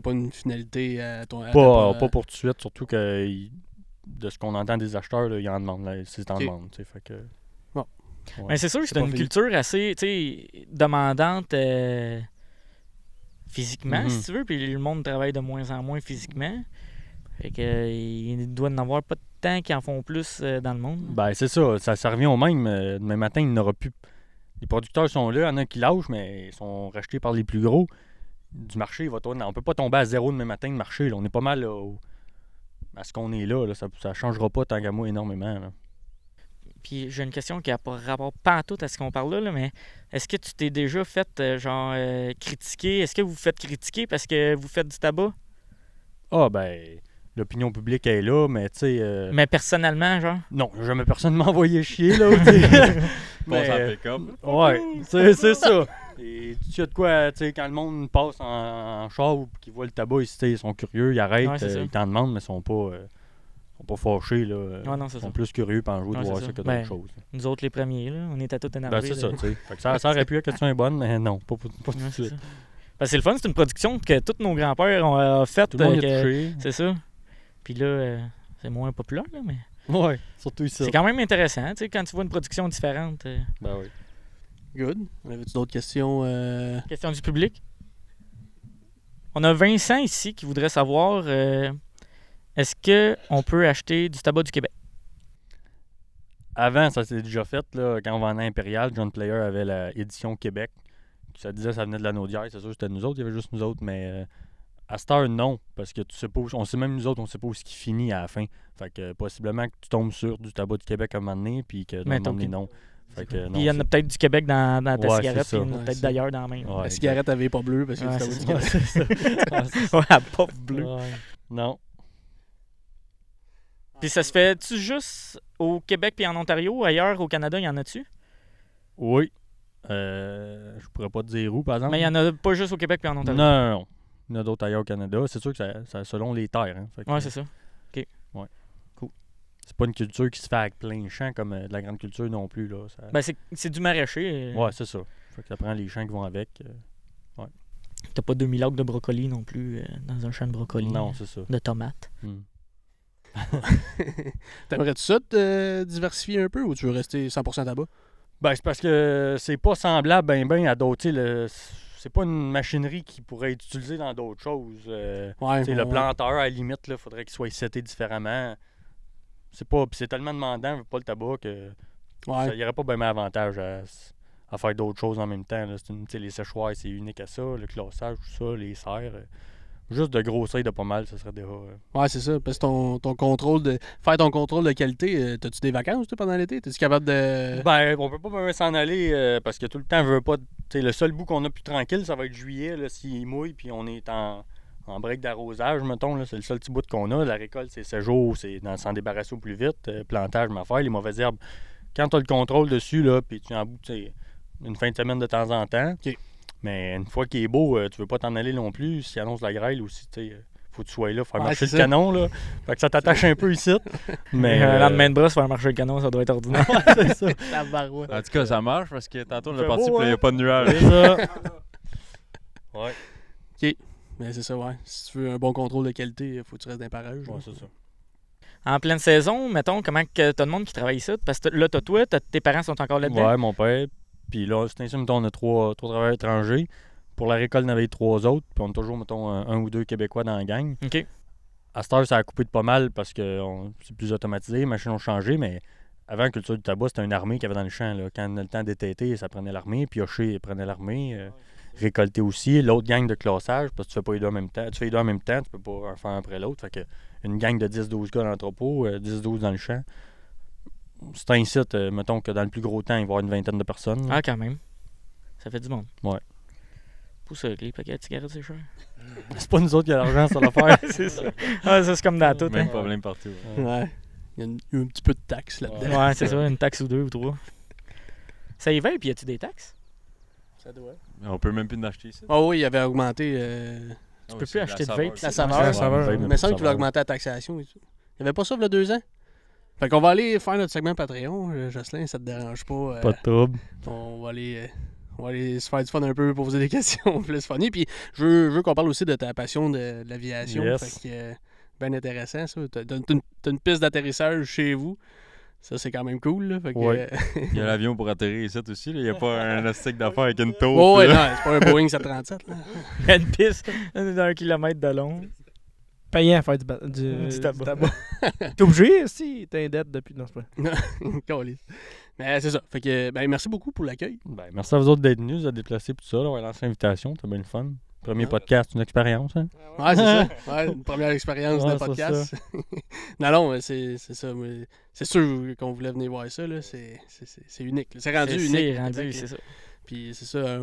pas une finalité à ton. à Pas ta- pour tout de suite, surtout que de ce qu'on entend des acheteurs, là, ils en demandent. Là, c'est en Ok. demande. Tu sais, fait que, Bon. ouais. Mais c'est sûr que C'est c'est pas une fini. culture assez tu sais, demandante physiquement, Mhm. si tu veux, puis le monde travaille de moins en moins physiquement. Fait que, il doit en avoir pas de temps qui en font plus dans le monde. Ben, c'est ça. Ça revient au même. Demain matin, il n'aura plus. Les producteurs sont là, il y en a qui lâchent, mais ils sont rachetés par les plus gros. Du marché, il va tourner. On peut pas tomber à zéro demain matin de marché. Là. On est pas mal là, à ce qu'on est là. Ça ne changera pas tant qu'à moi énormément. Là. Puis j'ai une question qui n'a pas rapport pas à tout à ce qu'on parle là, mais est-ce que tu t'es déjà fait critiquer? Est-ce que vous vous faites critiquer parce que vous faites du tabac? Ah, ben, l'opinion publique est là, mais tu sais. Mais personnellement, genre? Non, jamais personne m'a envoyé chier, là. tu sais. Passe en mais, pick-up. ouais, c'est ça. Et tu sais de quoi, tu sais, quand le monde passe en char ou qu'ils voient le tabac, ils sont curieux, ils arrêtent, Ouais, c'est ça. ils t'en demandent, mais ils sont pas fâchés, là. Ouais, non, c'est Ils sont ça. plus curieux par en jouer de Ouais, voir c'est ça ça. que Ben, d'autres choses. Nous autres, les premiers, là, on était tous énervés. Ben, c'est là. ça, tu sais. Fait que ça aurait pu être que tu sois bonne, mais non, pas tout Ouais, de c'est suite. ça. Ben, c'est le fun, c'est une production que tous nos grands-pères ont fait. Tout le monde que- est touché. C'est ça. Puis là, c'est moins populaire, là, mais Ouais, surtout ici. c'est quand même intéressant, tu sais, quand tu vois une production différente. Ben oui. Good. Avais-tu d'autres questions? Question du public. On a Vincent ici qui voudrait savoir est-ce qu'on peut acheter du tabac du Québec? Avant, ça s'est déjà fait, là, quand on vendait Impérial, John Player avait l'édition Québec. Ça disait que ça venait de la Naudière, c'est sûr que c'était nous autres, il y avait juste nous autres, mais à cette heure, non, parce que tu sais pas, on sait même nous autres, on sait pas où ce qui finit à la fin. Fait que possiblement que tu tombes sur du tabac du Québec à un moment donné, puis que dans Mais le moment donné, donc, non. Fait que non. Puis il y en a peut-être du Québec dans ta Ouais, cigarette, c'est puis il y en ça. a peut-être Ouais, d'ailleurs dans la même. Ouais, La cigarette avait pas bleue parce que Ouais, c'était c'est du Québec. c'est ça. Ouais, c'est ça. Ouais, à pop bleu. Ouais. Non. Puis ça se fait-tu juste au Québec puis en Ontario? Ailleurs, au Canada, il y en a-tu? Oui. Je pourrais pas te dire où, par exemple. Mais il y en a pas juste au Québec puis en Non, Ontario. non, non. Il y en a d'autres ailleurs au Canada. C'est sûr que ça selon les terres. Hein. Fait que, Ouais, c'est ça. c'est pas une culture qui se fait avec plein de champs comme de la grande culture non plus. Là. Ben, c'est du maraîcher. Ouais, c'est ça. Fait que ça prend les champs qui vont avec. T'as pas 2000 acres de brocoli non plus dans un champ de brocoli. Non, c'est ça. De tomates. Hmm. T'aimerais-tu ça te diversifier un peu ou tu veux rester 100% tabac? Ben, c'est parce que c'est pas semblable ben à d'autres. Tu sais, c'est pas une machinerie qui pourrait être utilisée dans d'autres choses. Ouais. Tu sais, le planteur, à la limite, il faudrait qu'il soit seté différemment. C'est pas. Puis c'est tellement demandant, pas le tabac, que Ouais. il n'y aurait pas bien avantage à faire d'autres choses en même temps. Là. Tu sais, les séchoirs, c'est unique à ça. Le classage, tout ça, les serres. Juste de grossir de pas mal, ça serait déjà. Ouais, c'est ça. Parce que ton contrôle de. Faire ton contrôle de qualité, t'as-tu des vacances toi, pendant l'été? T'es-tu capable de. Ben, on peut pas même s'en aller parce que tout le temps, je veux pas. Tu sais, le seul bout qu'on a plus tranquille, ça va être juillet, là, s'il mouille, puis on est en break d'arrosage, mettons. Là, c'est le seul petit bout qu'on a. La récolte, c'est 7 jours, c'est s'en débarrasser au plus vite. Plantage, ma affaire, les mauvaises herbes. Quand tu as le contrôle dessus, là, puis tu es en bout, tu sais, une fin de semaine de temps en temps. OK. Mais une fois qu'il est beau, tu veux pas t'en aller non plus. S'il annonce la grêle aussi, tu sais, faut que tu sois là, faire Ouais, marcher c'est le ça. canon, là. Fait que ça t'attache un peu ici. Mais. Un lendemain de brosse, faire marcher le canon, ça doit être ordinaire. c'est ça. Tabarouette. En tout cas, ça marche parce que tantôt on Fait est parti beau, puis il n'y hein? a pas de nuages. C'est ça. Ouais. Mais c'est ça, ouais. Si tu veux un bon contrôle de qualité, il faut que tu restes dans les parages. Ouais, là. c'est ça. En pleine saison, mettons, comment que t'as de monde qui travaille ici? Parce que là, t'as toi, tes parents sont encore là-dedans. Ouais, mon père. Puis là, c'est ainsi, mettons, on a trois travailleurs étrangers. Pour la récolte, on avait 3 autres. Puis on a toujours, mettons, un ou 2 Québécois dans la gang. OK. À cette heure, ça a coupé de pas mal parce que c'est plus automatisé, les machines ont changé, mais avant, la culture du tabac, c'était une armée qu'il y avait dans le champ. Là. Quand on a le temps d'étêter, ça prenait l'armée. Piocher, prenait l'armée. Récolter aussi. L'autre gang de classage, parce que tu fais pas les deux en même temps. Tu fais les deux en même temps, tu peux pas en faire un après l'autre. Fait que une gang de 10-12 gars dans l'entrepôt, 10-12 dans le champ. C'est un site, mettons que dans le plus gros temps, il va y avoir une vingtaine de personnes. Ah, quand même. Ça fait du monde. Ouais. Pour ça, les paquets de cigarettes, c'est cher. C'est pas nous autres qui avons l'argent sur l'affaire. C'est ça. Ah, ça, c'est comme dans tout. Même Hein. problème partout. Ouais. Ouais. Il y a un petit peu de taxes là-dedans. Ouais, c'est ça, une taxe ou 2 ou 3. Ça y va, et puis y a-tu des taxes? Ça doit. Mais on peut même plus en acheter ici. Ah oui, il avait augmenté Tu peux plus acheter de vape. La saveur. La saveur. Il me semble qu'il voulait augmenter la taxation et tout. Il n'y avait pas ça il y a 2 ans? Fait qu'on va aller faire notre segment Patreon. Jocelyn, ça te dérange pas? Pas de trouble. On va aller se faire du fun un peu, poser des questions plus funny. Puis je veux qu'on parle aussi de ta passion de l'aviation. Yes. Fait que bien intéressant ça. T'as une piste d'atterrissage chez vous. Ça, c'est quand même cool. Là. Fait que, Ouais. Il y a l'avion pour atterrir ici aussi. Il n'y a pas un élastique d'affaires avec une taupe. Oh, ouais, là. non, c'est pas un Boeing 737. Là. Il y a une piste d'1 kilomètre de long. Payant à faire du Du tabac. T'es obligé, si t'es indette depuis. Non, c'est pas. Câlisse. Mais c'est ça. Fait que, ben, merci beaucoup pour l'accueil. Ben, merci à vous autres d'être venus, vous êtes déplacés pour tout ça. On va lancer l'invitation, c'était bien le fun. Premier podcast, une expérience. Hein? Ouais, c'est ça. Ouais, une première expérience Ouais, de c'est podcast. non, c'est ça. Mais c'est sûr qu'on voulait venir voir ça. Là. C'est unique. Là. C'est rendu unique. C'est au rendu, Québec, c'est ça. Puis c'est ça.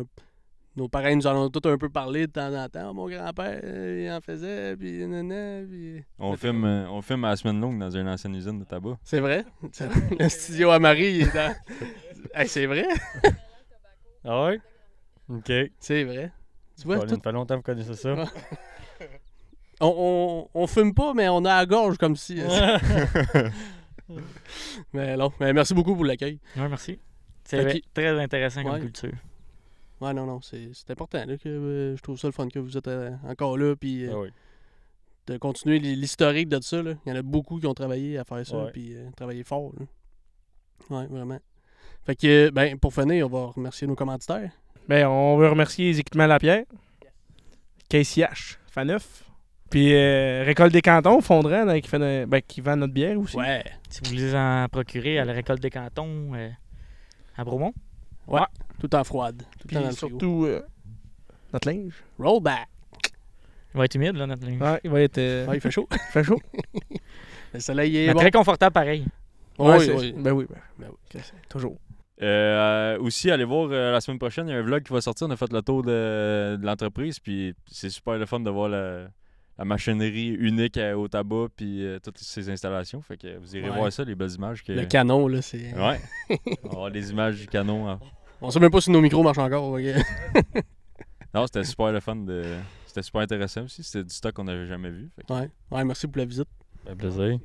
Nos parents nous en ont tous un peu parlé de temps en temps. Mon grand-père, il en faisait. Puis nanana. Puis... On filme à la semaine longue dans une ancienne usine de tabac. C'est vrai. Le studio à Marie, il est dans. Hey, c'est vrai. Ah ouais? OK. C'est vrai. Tu vois, Ça fait longtemps que vous connaissez ça. Ouais. On fume pas, mais on a la gorge comme si. Mais non. Mais merci beaucoup pour l'accueil. Ouais, merci. Fait C'est très intéressant comme Ouais. culture. Ouais, non, c'est important là, que je trouve ça le fun que vous êtes encore là, puis Ah oui. de continuer l'historique de ça. Là. Il y en a beaucoup qui ont travaillé à faire ça, Ouais. puis travaillé fort. Là. Ouais, vraiment. Fait que, ben, pour finir, on va remercier nos commanditaires. Ben, on veut remercier les équipements Lapierre, KCH, Faneuf, puis Récolte des Cantons, Fondran, qui vend notre bière aussi. Ouais. Si vous voulez en procurer à la récolte des cantons à Bromont. Tout en froide. Tout le Puis temps dans le frigo. surtout notre linge. Roll back. Il va être humide, là, notre linge. Ouais, il va être. Ouais, il fait chaud. il fait chaud. Le soleil il est Mais bon. très confortable pareil. Ouais, c'est- oui. Ben oui. Ben oui. Toujours. Aussi, allez voir la semaine prochaine, il y a un vlog qui va sortir. On a fait le tour de l'entreprise. Puis c'est super le fun de voir la machinerie unique au tabac. Puis toutes ces installations. Fait que vous irez Ouais. voir ça, les belles images. Le canon, là, c'est. Ouais. On va voir les images du canon. Hein. On sait même pas si nos micros marchent encore. Ok. Non, c'était super le fun. C'était super intéressant aussi. C'était du stock qu'on n'avait jamais vu. Fait que- Ouais, merci pour la visite. Un plaisir.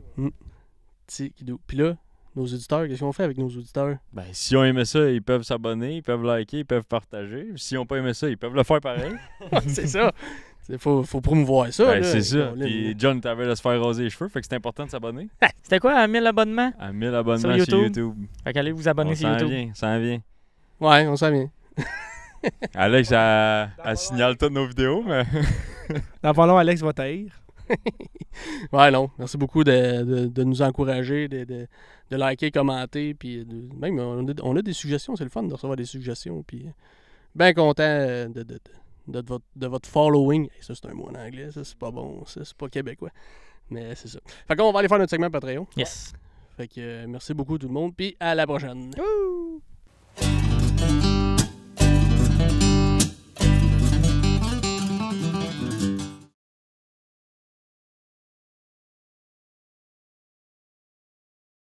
Petit kidou. Puis là, nos auditeurs, qu'est-ce qu'on fait avec nos auditeurs? Ben, si on aimait ça, ils peuvent s'abonner, ils peuvent liker, ils peuvent partager. S'ils n'ont pas aimé ça, ils peuvent le faire pareil. C'est ça. Faut promouvoir ça. Ben, là. c'est ça. Colin. Puis John t'avait de se faire raser les cheveux, fait que c'est important de s'abonner. C'était quoi, à 1000 abonnements? À 1000 abonnements Sur sur YouTube. YouTube. Fait qu'allez vous abonner On sur s'en YouTube. vient, ça en vient. Ouais, on s'en vient. Alex, elle signale toutes nos vidéos, mais... Dans pas long, Alex va taire. Ouais, non. Merci beaucoup de nous encourager, de liker, commenter. Puis même, on a des suggestions. C'est le fun de recevoir des suggestions. Puis bien content de votre following. Et ça, c'est un mot en anglais. Ça, c'est pas bon. Ça, c'est pas québécois. Mais c'est ça. Fait qu'on va aller faire notre segment Patreon. Yes. Fait que merci beaucoup tout le monde. Puis à la prochaine.